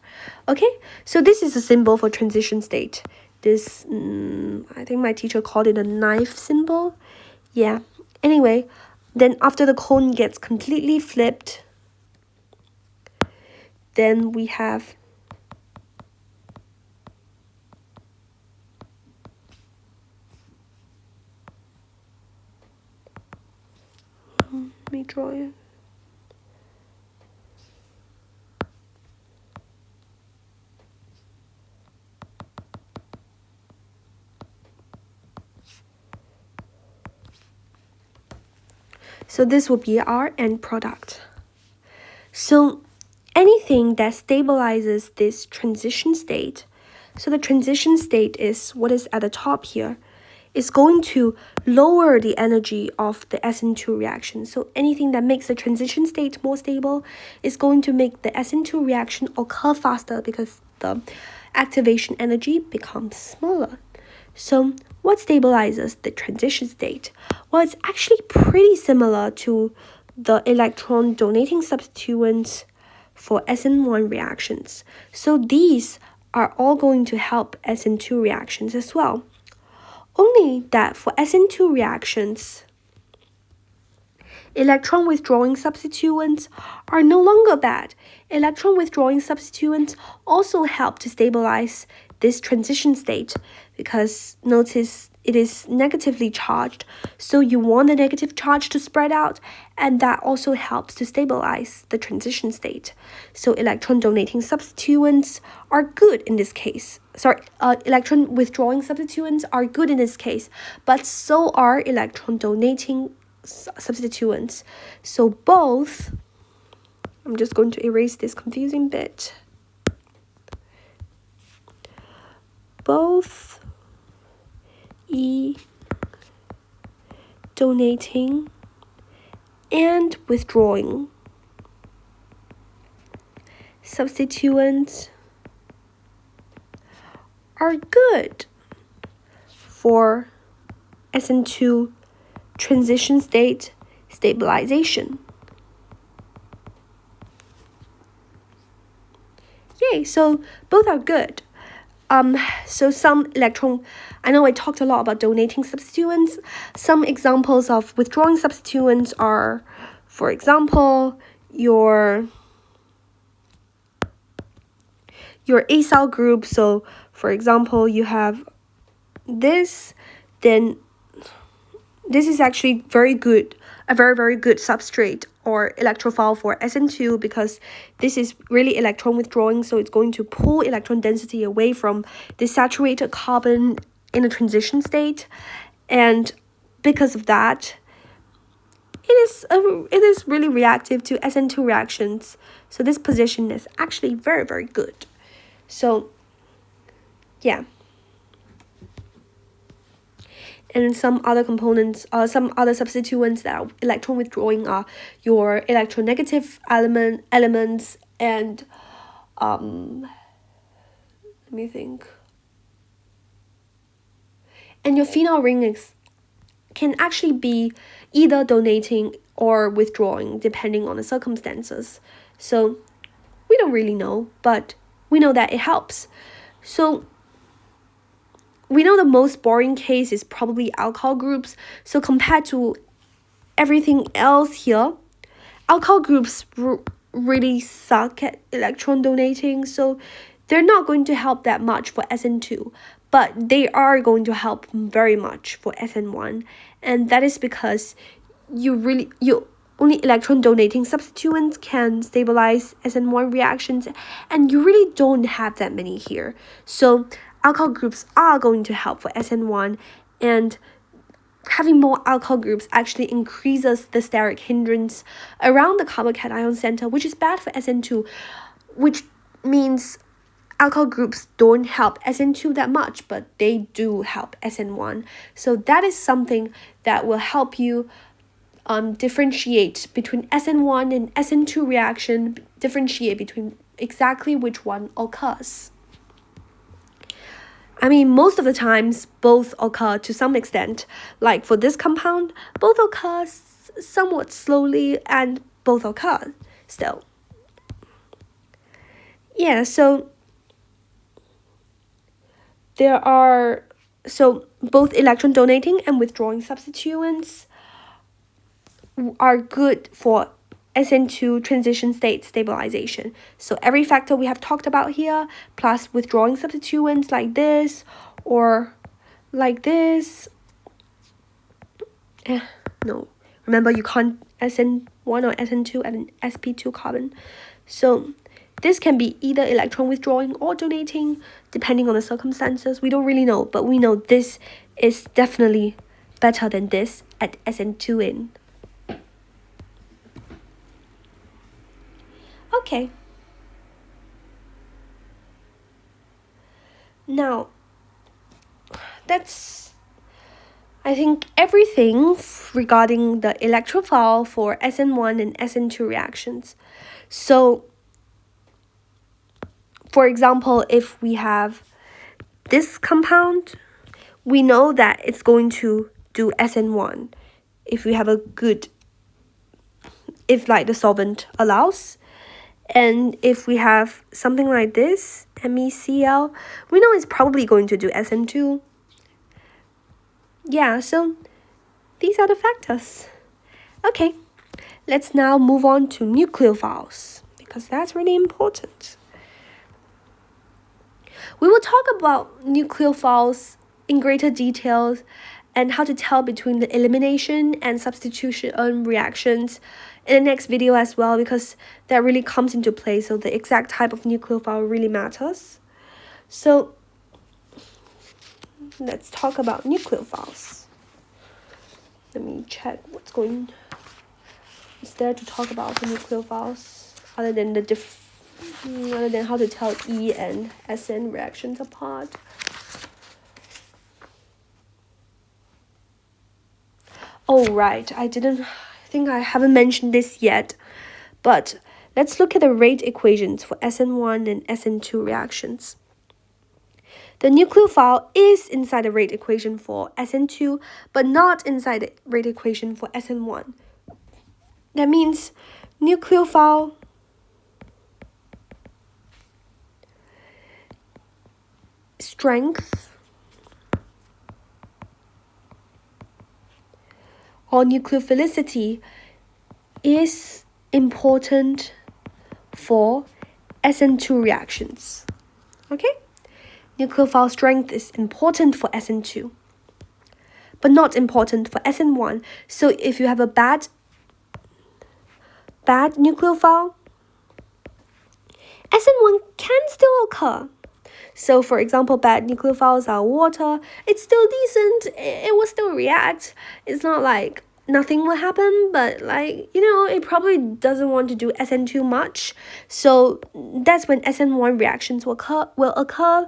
Okay, so this is a symbol for transition state. This I think my teacher called it a knife symbol. Yeah, anyway, then after the cone gets completely flipped, then we have let me draw it. So this will be our end product. So anything that stabilizes this transition state, so the transition state is what is at the top here, is going to lower the energy of the SN2 reaction. So anything that makes the transition state more stable is going to make the SN2 reaction occur faster, because the activation energy becomes smaller. So what stabilizes the transition state? Well, it's actually pretty similar to the electron donating substituents for SN1 reactions. So these are all going to help SN2 reactions as well. Only that for SN2 reactions, electron withdrawing substituents are no longer bad. Electron withdrawing substituents also help to stabilize this transition state, because notice it is negatively charged, so you want the negative charge to spread out, and that also helps to stabilize the transition state. So electron donating substituents are good in this case. Electron withdrawing substituents are good in this case, but so are electron donating substituents. So both, I'm just going to erase this confusing bit. Both donating and withdrawing substituents are good for SN2 transition state stabilization. Yay, so both are good. So some electron, I know I talked a lot about donating substituents. Some examples of withdrawing substituents are, for example, your acyl group. So for example, you have this, then this is actually very good, a very, very good substrate or electrophile for SN2, because this is really electron withdrawing, so it's going to pull electron density away from the saturated carbon in a transition state, and because of that, it is really reactive to SN2 reactions. So this position is actually very, very good. So yeah. And some other components, some other substituents that are electron withdrawing are your electronegative elements and let me think. And your phenol rings can actually be either donating or withdrawing depending on the circumstances. So we don't really know, but we know that it helps. So we know the most boring case is probably alkyl groups. So compared to everything else here, alkyl groups really suck at electron donating. So they're not going to help that much for SN2, but they are going to help very much for SN1. And that is because only electron donating substituents can stabilize SN1 reactions, and you really don't have that many here. So alkyl groups are going to help for SN1, and having more alkyl groups actually increases the steric hindrance around the carbocation center, which is bad for SN2, which means alkyl groups don't help SN2 that much, but they do help SN1. So that is something that will help you differentiate between SN1 and SN2 reaction, differentiate between exactly which one occurs. I mean, most of the times, both occur to some extent. Like for this compound, both occur somewhat slowly and both occur still. Yeah, so both electron donating and withdrawing substituents are good for SN2 transition state stabilization. So every factor we have talked about here, plus withdrawing substituents like this or like this. No, remember you can't SN1 or SN2 and an sp2 carbon. So this can be either electron withdrawing or donating, depending on the circumstances. We don't really know, but we know this is definitely better than this at SN2 in. Okay. Now, that's, I think, everything regarding the electrophile for SN1 and SN2 reactions. So, for example, if we have this compound, we know that it's going to do SN1 if we have if like the solvent allows. And if we have something like this, MECl, we know it's probably going to do SN2. Yeah, so these are the factors. Okay, let's now move on to nucleophiles, because that's really important. We will talk about nucleophiles in greater details and how to tell between the elimination and substitution reactions in the next video as well, because that really comes into play. So the exact type of nucleophile really matters. So let's talk about nucleophiles. Let me check what's going is there to talk about the nucleophiles other than other than how to tell E and SN reactions apart. Oh right, I think I haven't mentioned this yet, but let's look at the rate equations for SN1 and SN2 reactions. The nucleophile is inside the rate equation for SN2, but not inside the rate equation for SN1. That means nucleophile strength or nucleophilicity is important for SN2 reactions. Okay? Nucleophile strength is important for SN2, but not important for SN1. So if you have a bad nucleophile, SN1 can still occur. So for example, bad nucleophiles are water. It's still decent. It will still react. It's not like nothing will happen, but like, it probably doesn't want to do SN2 much. So that's when SN1 reactions will occur.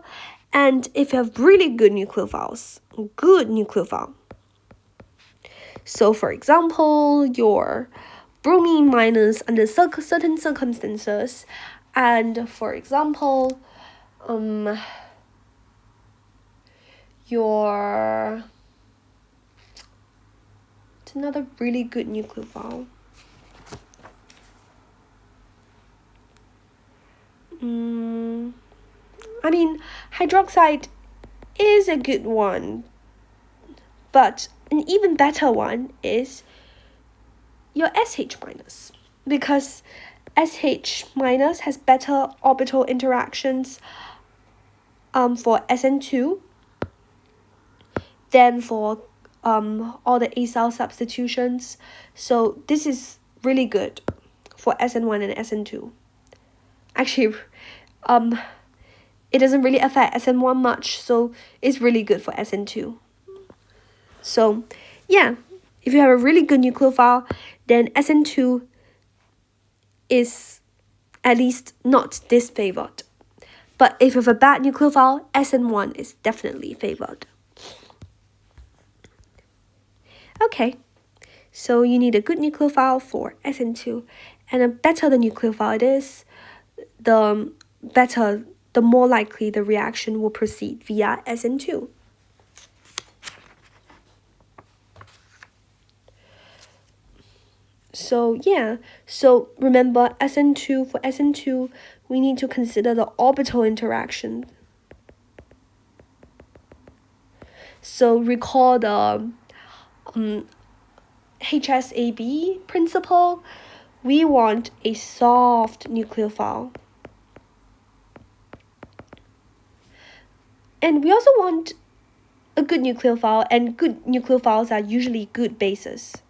And if you have really good nucleophiles, so for example, your bromine minus under certain circumstances, and for example, it's another really good nucleophile. I mean, hydroxide is a good one, but an even better one is your SH minus, because SH minus has better orbital interactions for SN2 than for all the acyl substitutions. So this is really good for SN1 and SN2. Actually, it doesn't really affect SN1 much, so it's really good for SN2. So yeah, if you have a really good nucleophile, then SN2 is at least not disfavored. But if you have a bad nucleophile, SN1 is definitely favored. Okay, So you need a good nucleophile for SN2. And the better the nucleophile it is, the more likely the reaction will proceed via SN2. So yeah, so remember SN2, for SN2, we need to consider the orbital interaction. So recall the HSAB principle. We want a soft nucleophile. And we also want a good nucleophile, and good nucleophiles are usually good bases.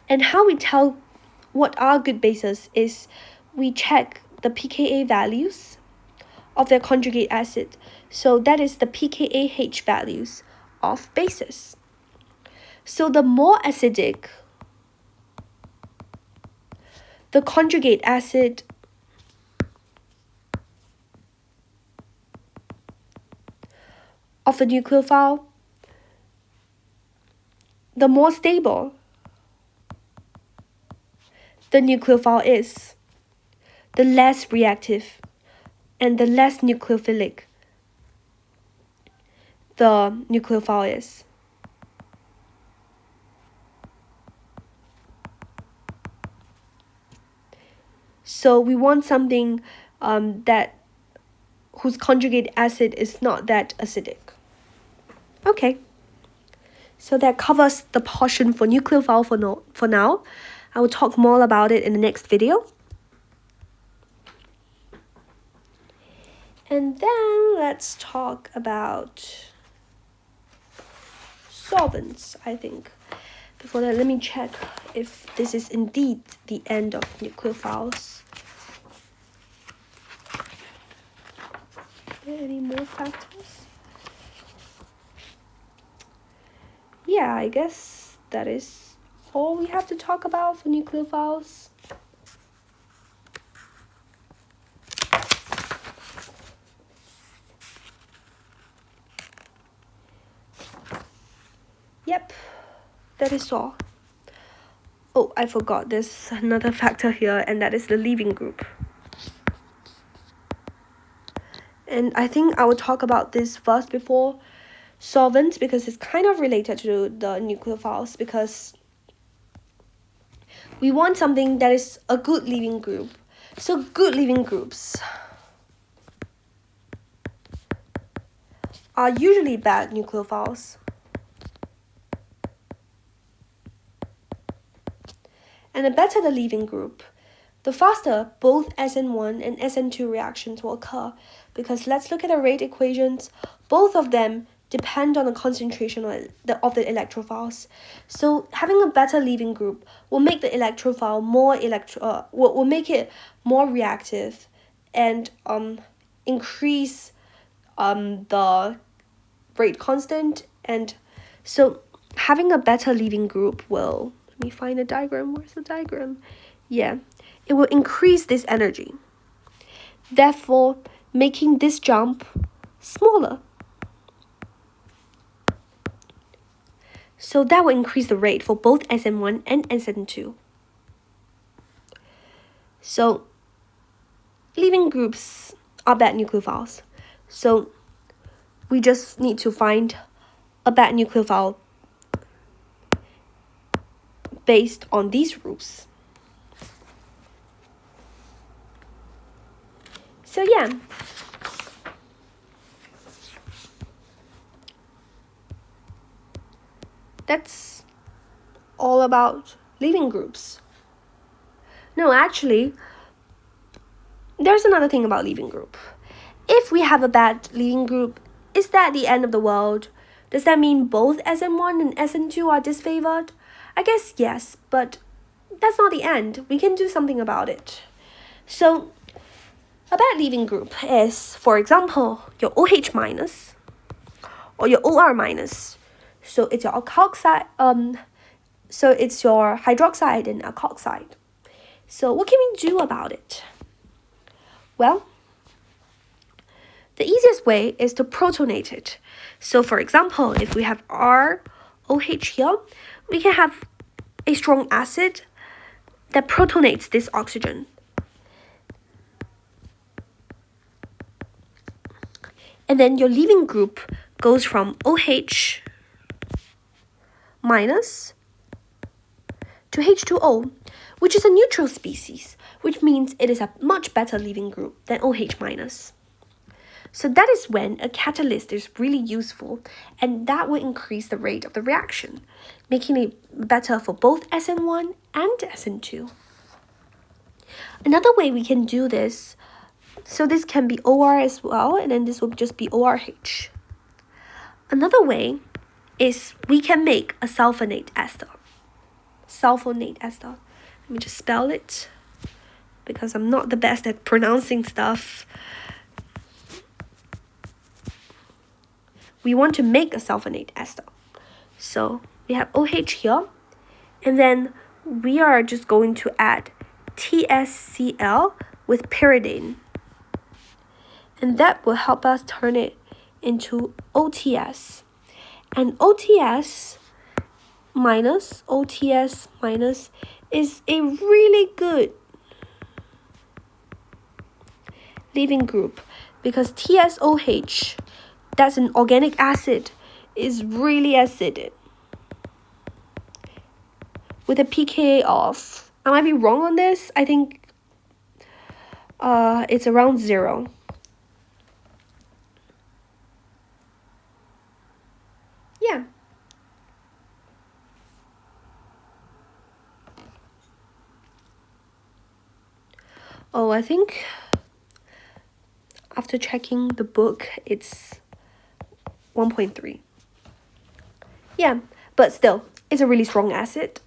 And how we tell what are good bases is we check the pKa values of their conjugate acid. So that is the pKaH values of bases. So the more acidic the conjugate acid of the nucleophile, the more stable the nucleophile is, the less reactive and the less nucleophilic the nucleophile is. So we want something whose conjugate acid is not that acidic. Okay, so that covers the portion for nucleophile for now. I will talk more about it in the next video. And then let's talk about solvents, I think. Before that, let me check if this is indeed the end of nucleophiles. Are there any more factors? Yeah, I guess that is all we have to talk about for nucleophiles. Yep, that is all. Oh, I forgot, there's another factor here, and that is the leaving group. And I think I will talk about this first before solvents, because it's kind of related to the nucleophiles, because we want something that is a good leaving group. So good leaving groups are usually bad nucleophiles. And the better the leaving group, the faster both SN1 and SN2 reactions will occur, because let's look at the rate equations. Both of them depend on the concentration of the electrophiles. So having a better leaving group will make the electrophile will make it more reactive and increase the rate constant. And so having a better leaving group will, let me find a diagram. Where's the diagram? Yeah, it will increase this energy, therefore making this jump smaller. So that will increase the rate for both SN1 and SN2. So leaving groups are bad nucleophiles. So we just need to find a bad nucleophile based on these rules. So yeah, that's all about leaving groups. No, actually, there's another thing about leaving group. If we have a bad leaving group, is that the end of the world? Does that mean both SN1 and SN2 are disfavored? I guess yes, but that's not the end. We can do something about it. So a bad leaving group is, for example, your OH minus or your OR minus. So it's your alkoxide, so it's your hydroxide and alkoxide. So what can we do about it? Well, the easiest way is to protonate it. So for example, if we have ROH here, we can have a strong acid that protonates this oxygen. And then your leaving group goes from OH minus to H2O, which is a neutral species, which means it is a much better leaving group than OH minus. So that is when a catalyst is really useful, and that will increase the rate of the reaction, making it better for both SN1 and SN2. Another way we can do this, so this can be OR as well, and then this will just be ORH. Another way is we can make a sulfonate ester. Sulfonate ester. Let me just spell it, because I'm not the best at pronouncing stuff. We want to make a sulfonate ester. So we have OH here, and then we are just going to add TSCl with pyridine. And that will help us turn it into OTS. And OTS minus is a really good leaving group, because TSOH, that's an organic acid, is really acidic with a pKa of, I might be wrong on this, I think it's around 0. Yeah. Oh, I think after checking the book, it's 1.3. Yeah, but still, it's a really strong acid,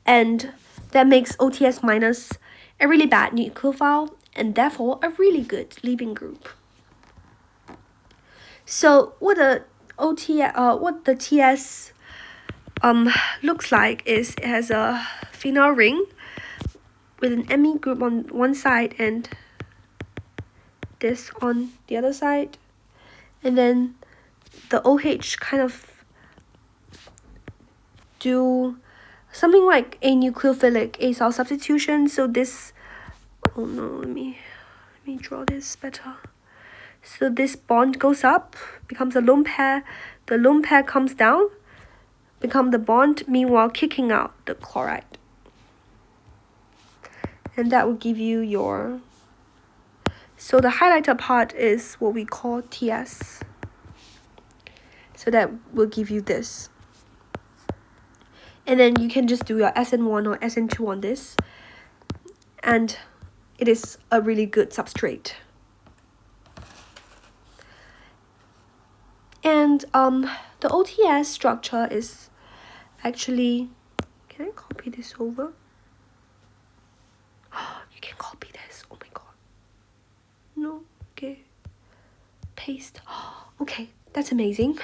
and that makes OTS minus a really bad nucleophile, and therefore a really good leaving group. So what the TS looks like is it has a phenyl ring with an Me group on one side and this on the other side, and then the OH kind of do something like a nucleophilic acyl substitution. So this, oh no, let me draw this better. So this bond goes up, becomes a lone pair. The lone pair comes down, become the bond, meanwhile kicking out the chloride. And that will give you your, so the highlighter part is what we call TS. So that will give you this. And then you can just do your SN1 or SN2 on this. And it is a really good substrate. And the OTS structure is actually, can I copy this over? You can copy this. Oh my god. No, okay. Paste. Okay, that's amazing.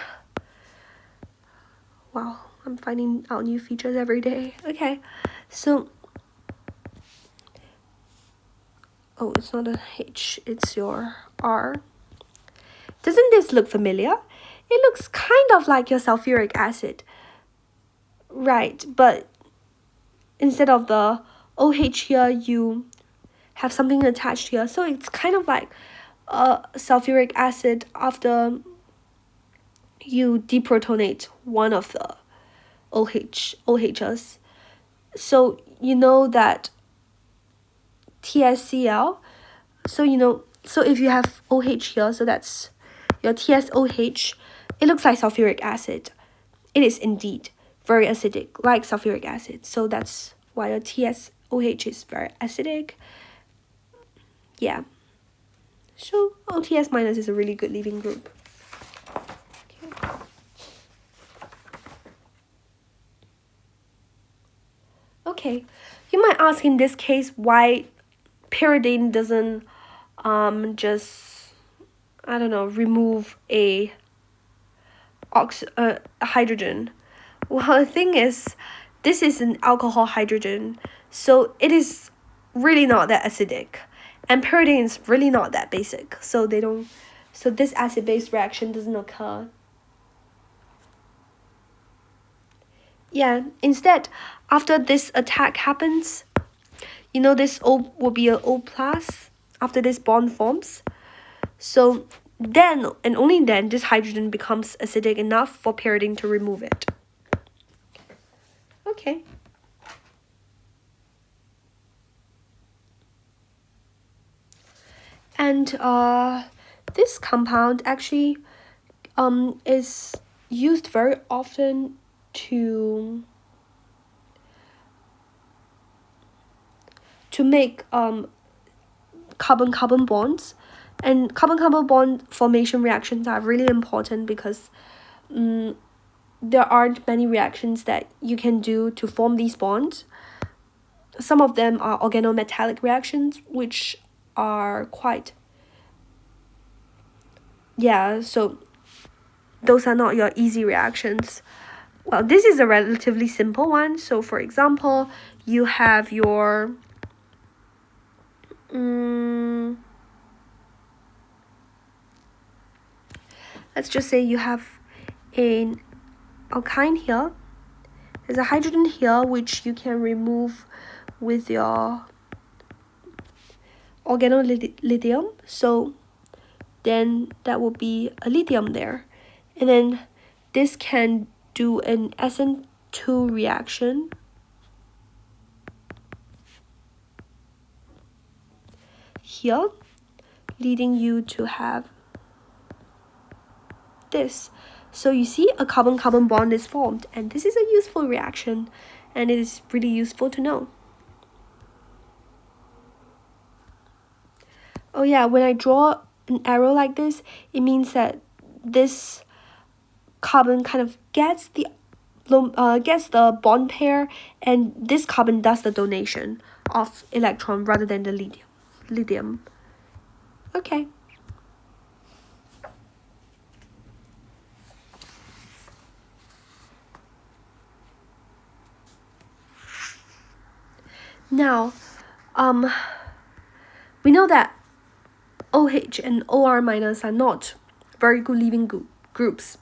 Wow, I'm finding out new features every day. Okay, so, oh, it's not a H, it's your R. Doesn't this look familiar? It looks kind of like your sulfuric acid. Right, but instead of the OH here, you have something attached here. So it's kind of like sulfuric acid after you deprotonate one of the OHs. So you know that TSCl, so if you have OH here, so that's your TSOH, it looks like sulfuric acid. It is indeed very acidic, like sulfuric acid. So that's why your TSOH is very acidic. Yeah. So OTS minus is a really good leaving group. Okay, you might ask in this case why pyridine doesn't just, I don't know, remove a hydrogen. Well, the thing is, this is an alcohol hydrogen, so it is really not that acidic, and pyridine is really not that basic, so this acid-base reaction doesn't occur. Yeah, instead, after this attack happens, this O will be an O plus after this bond forms. So then, and only then, this hydrogen becomes acidic enough for pyridine to remove it. Okay. And this compound actually is used very often to make carbon-carbon bonds. And carbon-carbon bond formation reactions are really important because there aren't many reactions that you can do to form these bonds. Some of them are organometallic reactions, which are quite, so those are not your easy reactions. Well, this is a relatively simple one. So for example, you have your let's just say you have an alkyne here. There's a hydrogen here which you can remove with your organolithium. So then that will be a lithium there. And then this can do an SN2 reaction. Here, leading you to have this. So you see a carbon-carbon bond is formed, and this is a useful reaction, and it is really useful to know. Oh yeah, when I draw an arrow like this, it means that this carbon kind of gets the bond pair, and this carbon does the donation of electron rather than the lithium. Okay. Now, we know that OH and OR minus are not very good leaving groups.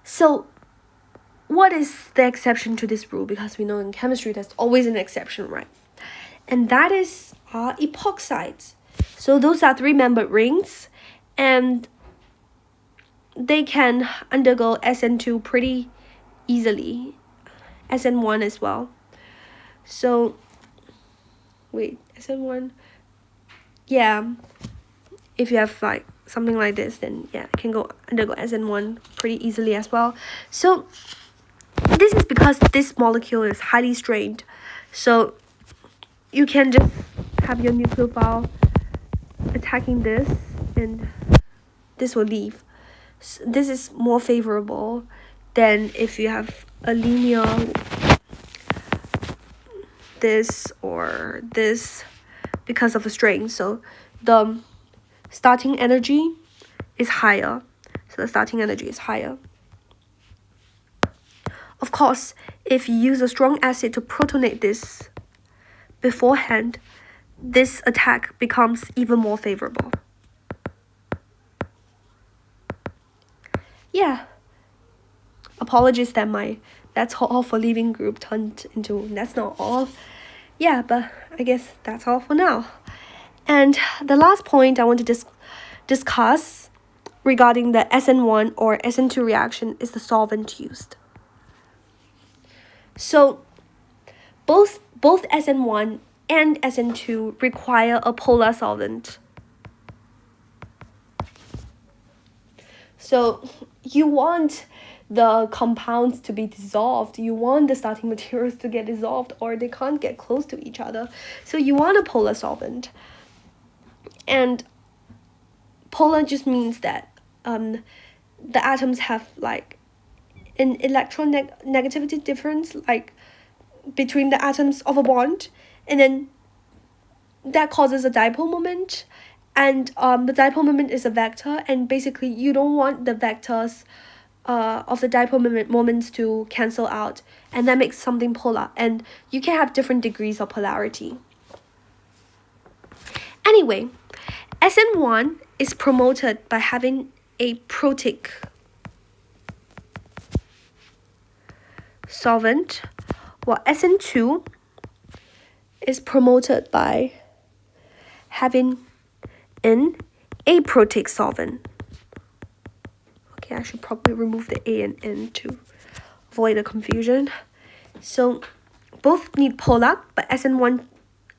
So, what is the exception to this rule? Because we know in chemistry there's always an exception, right? And that is epoxides. So those are three-membered rings, and they can undergo SN2 pretty easily, SN1 as well. So, wait, SN1, yeah, if you have like something like this, then yeah, it can undergo SN1 pretty easily as well. So this is because this molecule is highly strained. So you can just have your nucleophile attacking this, and this will leave. So this is more favorable than if you have a linear this or this because of the strain. So the starting energy is higher. Of course, if you use a strong acid to protonate this beforehand, this attack becomes even more favorable. Yeah. Apologies that that's all for leaving group turned into that's not all. Yeah, but I guess that's all for now. And the last point I want to discuss regarding the SN1 or SN2 reaction is the solvent used. So both SN1 and SN2 require a polar solvent. So you want the compounds to be dissolved. You want the starting materials to get dissolved, or they can't get close to each other. So you want a polar solvent. And polar just means that the atoms have like an electron negativity difference, like between the atoms of a bond, and then that causes a dipole moment. And the dipole moment is a vector, and basically you don't want the vectors of the dipole moments to cancel out, and that makes something polar, and you can have different degrees of polarity. Anyway, SN1 is promoted by having a protic solvent, well, SN2 is promoted by having an aprotic solvent. Okay, I should probably remove the A and N to avoid the confusion. So both need polar, but SN1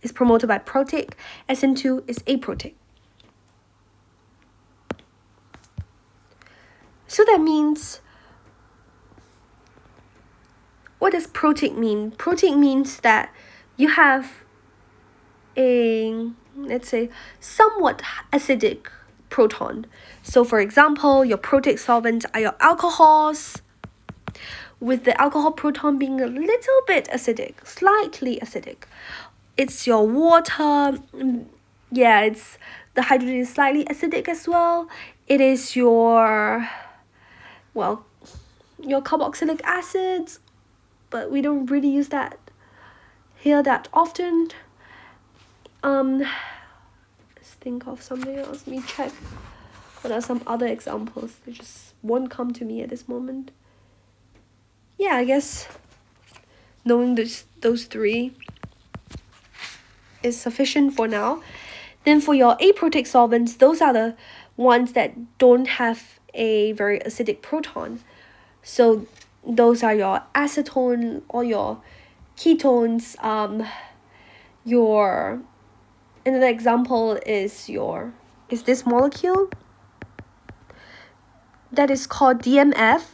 is promoted by protic, SN2 is aprotic. So that means, what does protic mean? Protic means that you have a, let's say, somewhat acidic proton. So for example, your protic solvents are your alcohols, with the alcohol proton being a little bit acidic, slightly acidic. It's your water, yeah, it's the hydrogen is slightly acidic as well. It is your, well, your carboxylic acids, but we don't really use that here that often. Let's think of something else. Let me check what are some other examples. They just won't come to me at this moment. Yeah, I guess knowing those three is sufficient for now. Then for your aprotic solvents, those are the ones that don't have a very acidic proton. So those are your acetone or your ketones. Your another example is this molecule that is called DMF,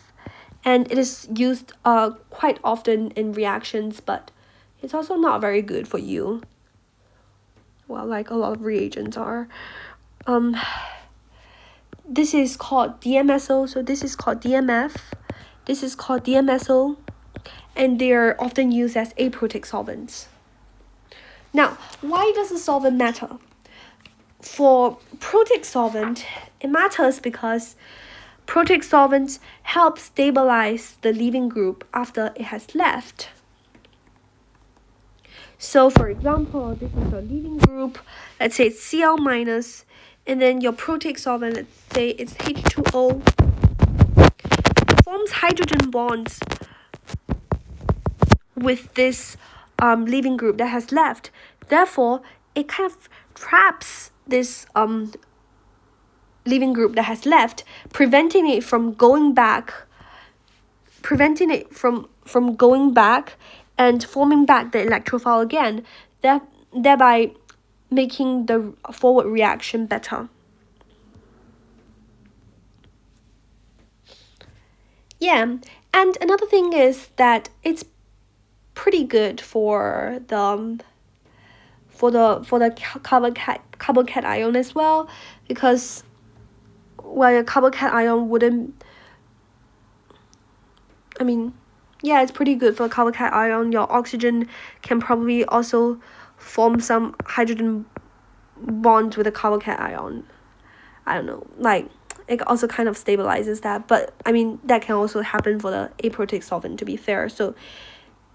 and it is used quite often in reactions, but it's also not very good for you. Well, like a lot of reagents are. This is called DMSO, so this is called DMF. This is called DMSO, and they're often used as aprotic solvents. Now, why does the solvent matter? For protic solvent, it matters because protic solvents help stabilize the leaving group after it has left. So for example, this is your leaving group, let's say it's Cl minus, and then your protic solvent, let's say it's H2O, forms hydrogen bonds with this leaving group that has left. Therefore, it kind of traps this leaving group that has left, preventing it from going back, and forming back the electrophile again, thereby making the forward reaction better. Yeah, and another thing is that it's pretty good for the carbocation ion as well, because your carbocation ion wouldn't, yeah, it's pretty good for carbocation ion. Your oxygen can probably also form some hydrogen bonds with a carbocation ion. I don't know, like it also kind of stabilizes that, but that can also happen for the aprotic solvent, to be fair. So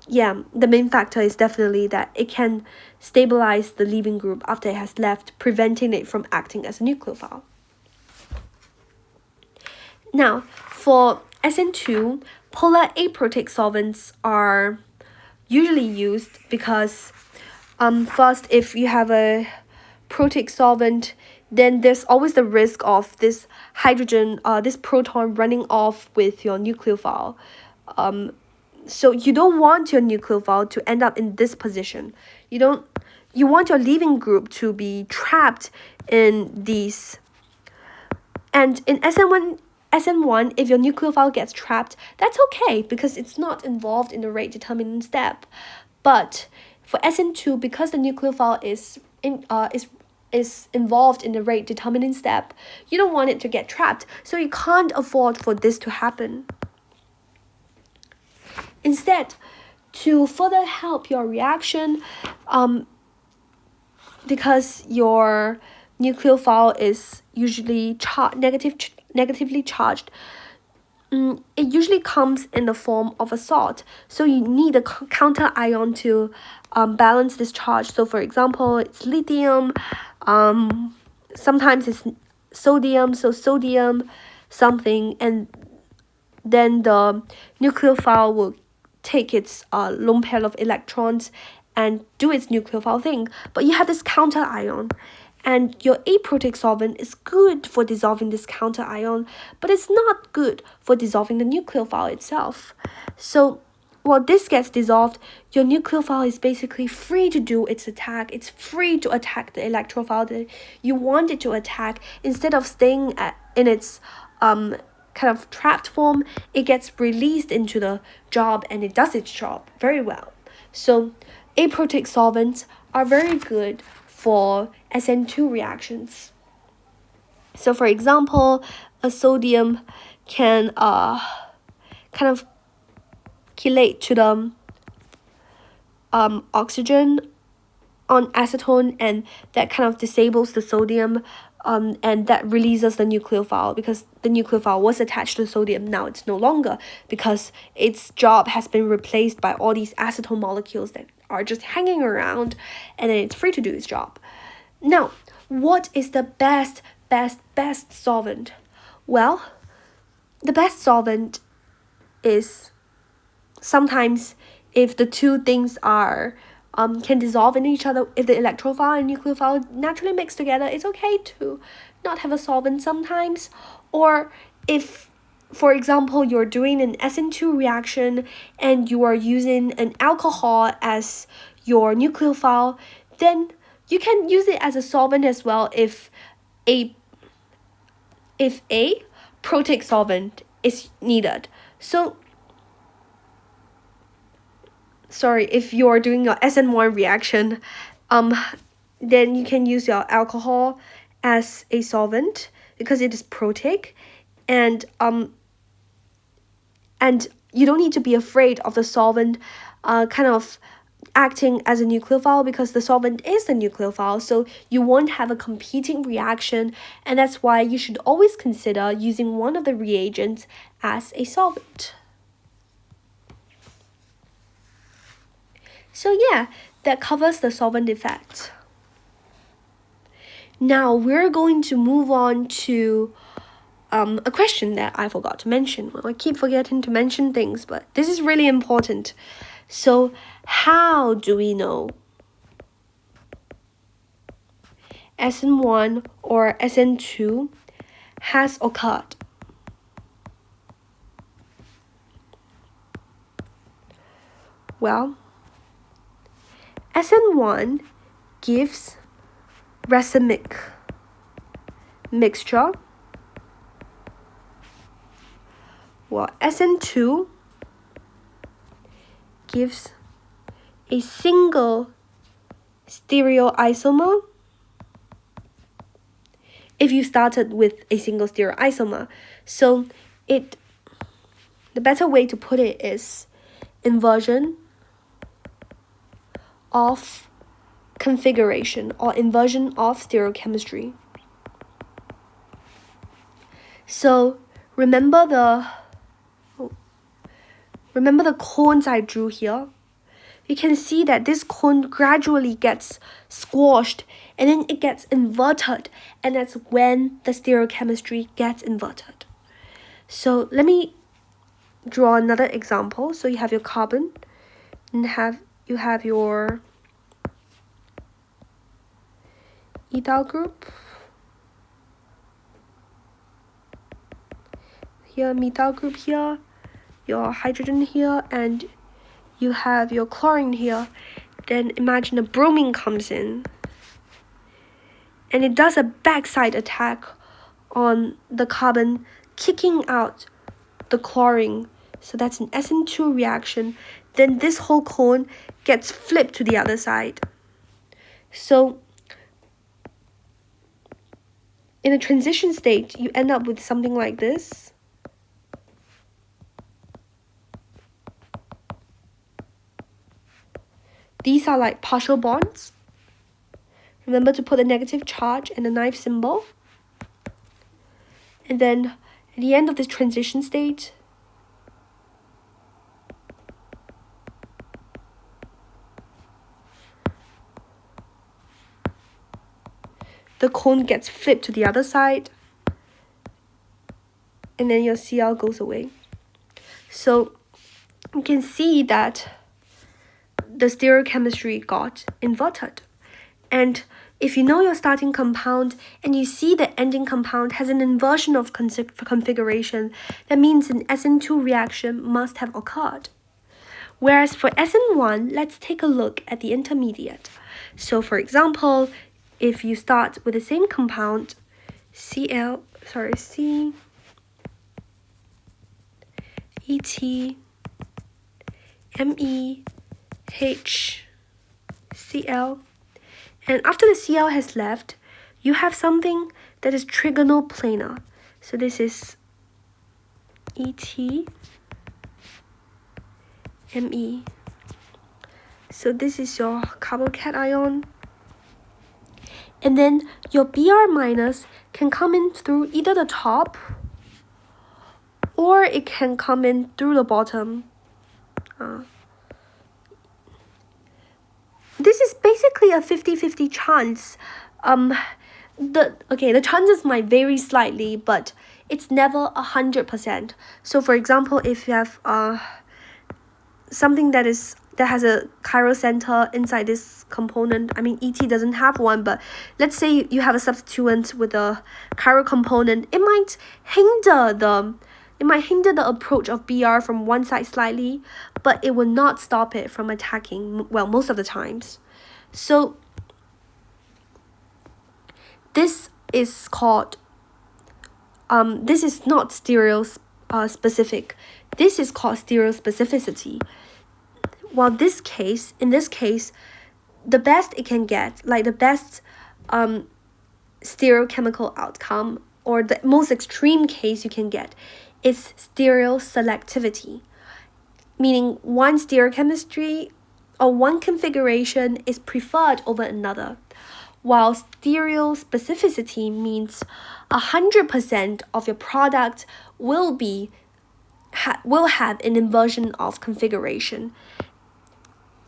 yeah, the main factor is definitely that it can stabilize the leaving group after it has left, preventing it from acting as a nucleophile. Now, for SN2, polar aprotic solvents are usually used because first, if you have a protic solvent, then there's always the risk of this hydrogen, this proton running off with your nucleophile. So you don't want your nucleophile to end up in this position. You want your leaving group to be trapped in these. And in SN1, if your nucleophile gets trapped, that's okay because it's not involved in the rate determining step. But for SN2, because the nucleophile is involved in the rate determining step, you don't want it to get trapped, so you can't afford for this to happen. Instead, to further help your reaction, because your nucleophile is usually negatively charged, it usually comes in the form of a salt. So you need a counter ion to balance this charge. So for example, it's lithium, sometimes it's sodium, so sodium something, and then the nucleophile will take its lone pair of electrons and do its nucleophile thing, but you have this counter ion. And your aprotic solvent is good for dissolving this counter ion, but it's not good for dissolving the nucleophile itself. So while this gets dissolved, your nucleophile is basically free to do its attack. It's free to attack the electrophile that you want it to attack. Instead of staying in its kind of trapped form, it gets released into the job and it does its job very well. So aprotic solvents are very good for SN2 reactions. So for example, a sodium can kind of chelate to the oxygen on acetone, and that kind of disables the sodium, and that releases the nucleophile, because the nucleophile was attached to the sodium. Now it's no longer, because its job has been replaced by all these acetone molecules that are just hanging around, and then it's free to do its job. Now, what is the best solvent? Well, the best solvent is sometimes if the two things are can dissolve in each other. If the electrophile and nucleophile naturally mix together, it's okay to not have a solvent sometimes. Or if, for example, you're doing an SN2 reaction and you are using an alcohol as your nucleophile, then you can use it as a solvent as well if a protic solvent is needed. So sorry, if you're doing your SN1 reaction, then you can use your alcohol as a solvent because it is protic, and you don't need to be afraid of the solvent kind of acting as a nucleophile, because the solvent is the nucleophile, so you won't have a competing reaction, and that's why you should always consider using one of the reagents as a solvent. So yeah, that covers the solvent effect. Now we're going to move on to a question that I forgot to mention. Well, I keep forgetting to mention things, but this is really important. So how do we know SN1 or SN2 has occurred? Well, SN1 gives racemic mixture, while SN2 gives a single stereoisomer if you started with a single stereoisomer. So the better way to put it is inversion of configuration or inversion of stereochemistry. So remember the cones I drew here. You can see that this cone gradually gets squashed and then it gets inverted, and that's when the stereochemistry gets inverted. So let me draw another example. So you have your carbon and you have your ethyl group, here methyl group here, your hydrogen here, and you have your chlorine here. Then imagine a bromine comes in and it does a backside attack on the carbon, kicking out the chlorine. So that's an SN2 reaction. Then this whole cone gets flipped to the other side. So in a transition state, you end up with something like this. These are like partial bonds. Remember to put the negative charge and the knife symbol. And then at the end of this transition state, the cone gets flipped to the other side, and then your Cl goes away. So you can see that the stereochemistry got inverted. And if you know your starting compound and you see the ending compound has an inversion of configuration, that means an SN2 reaction must have occurred. Whereas for SN1, let's take a look at the intermediate. So for example, if you start with the same compound, C, ET, Me, H, Cl, and after the Cl has left, you have something that is trigonal planar. So this is ET, Me. So this is your carbocation. And then your Br minus can come in through either the top or it can come in through the bottom. This is basically a 50-50 chance. The chances might vary slightly, but it's never 100%. So for example, if you have something that has a chiral center inside this component, I mean ET doesn't have one, but let's say you have a substituent with a chiral component, it might hinder the approach of Br from one side slightly, but it will not stop it from attacking, well, most of the times. So this is called, this is not specific. This is called stereospecificity. While in this case, the best it can get, like the best stereochemical outcome, or the most extreme case you can get, is stereoselectivity, meaning one stereochemistry or one configuration is preferred over another, while stereospecificity means 100% of your product will have an inversion of configuration.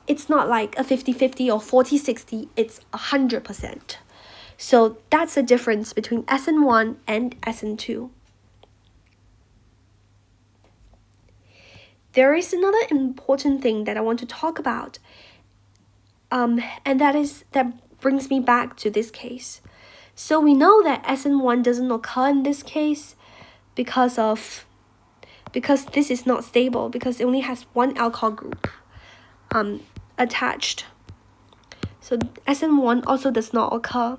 It's not like a 50-50 or 40-60, it's 100%. So that's the difference between SN1 and SN2. There is another important thing that I want to talk about, and that brings me back to this case. So we know that SN1 doesn't occur in this case because this is not stable, because it only has one alcohol group attached. So SN1 also does not occur.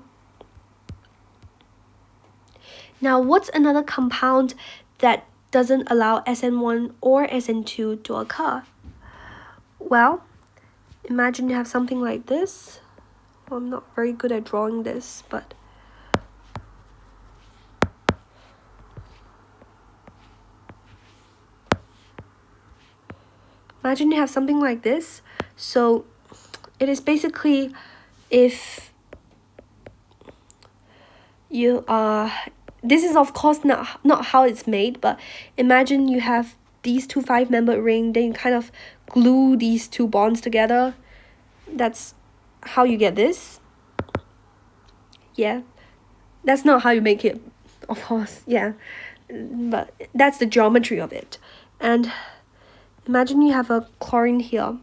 Now, what's another compound that doesn't allow SN1 or SN2 to occur? Well, imagine you have something like this. Well, I'm not very good at drawing this, but imagine you have something like this. So it is basically, if you this is of course not how it's made, but imagine you have these two 5-membered ring, then you kind of glue these two bonds together. That's how you get this. Yeah, that's not how you make it, of course, yeah, but that's the geometry of it. And imagine you have a chlorine here.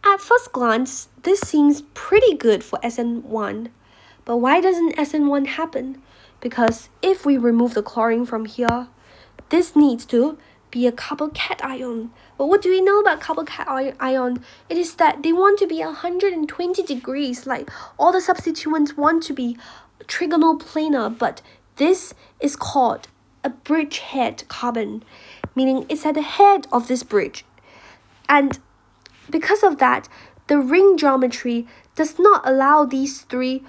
At first glance, this seems pretty good for SN1, but why doesn't SN1 happen? Because if we remove the chlorine from here, this needs to be a carbocation. But what do we know about carbocation? It is that they want to be 120 degrees, like all the substituents want to be trigonal planar, but this is called a bridgehead carbon, meaning it's at the head of this bridge. And because of that, the ring geometry does not allow these three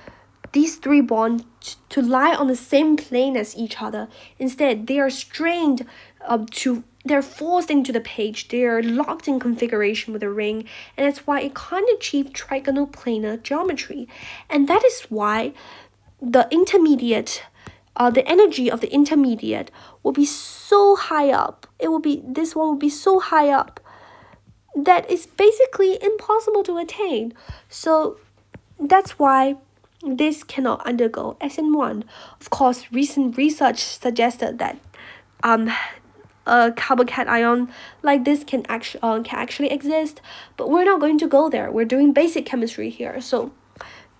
bonds to lie on the same plane as each other. Instead, they are strained they're forced into the page. They're locked in configuration with the ring, and that's why it can't achieve trigonal planar geometry. And that is why the intermediate, the energy of the intermediate will be so high up. This one will be so high up that it's basically impossible to attain. So that's why this cannot undergo SN1. Of course, recent research suggested that a carbocation like this can actually exist, but we're not going to go there. We're doing basic chemistry here, so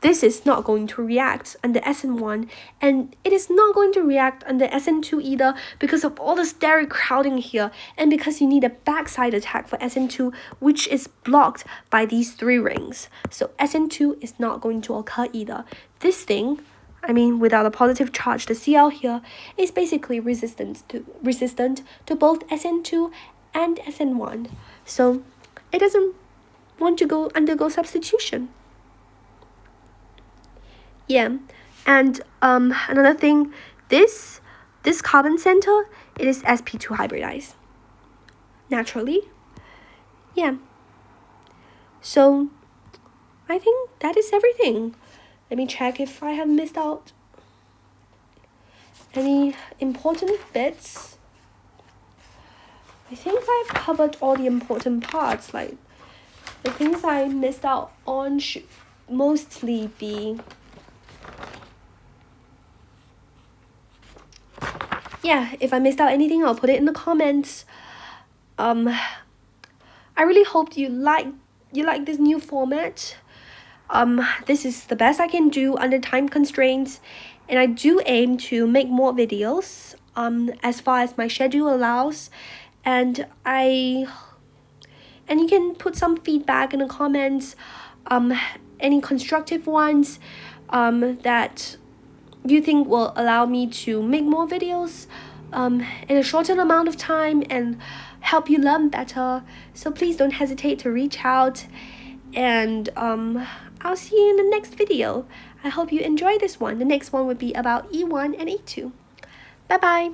this is not going to react under SN1, and it is not going to react under SN2 either because of all the steric crowding here, and because you need a backside attack for SN2, which is blocked by these 3 rings. So SN2 is not going to occur either. This thing, without a positive charge, the Cl here is basically resistant to both SN2 and SN1. So it doesn't want to undergo substitution. Yeah, and another thing, this carbon center, it is sp2 hybridized naturally. Yeah, so I think that is everything. Let me check if I have missed out any important bits. I think I've covered all the important parts. Like, the things I missed out on should mostly be, yeah, if I missed out anything, I'll put it in the comments. I really hope you like this new format. This is the best I can do under time constraints, and I do aim to make more videos as far as my schedule allows, and you can put some feedback in the comments, any constructive ones that you think will allow me to make more videos in a shorter amount of time and help you learn better. So please don't hesitate to reach out, and I'll see you in the next video. I hope you enjoy this one. The next one will be about E1 and E2. Bye bye.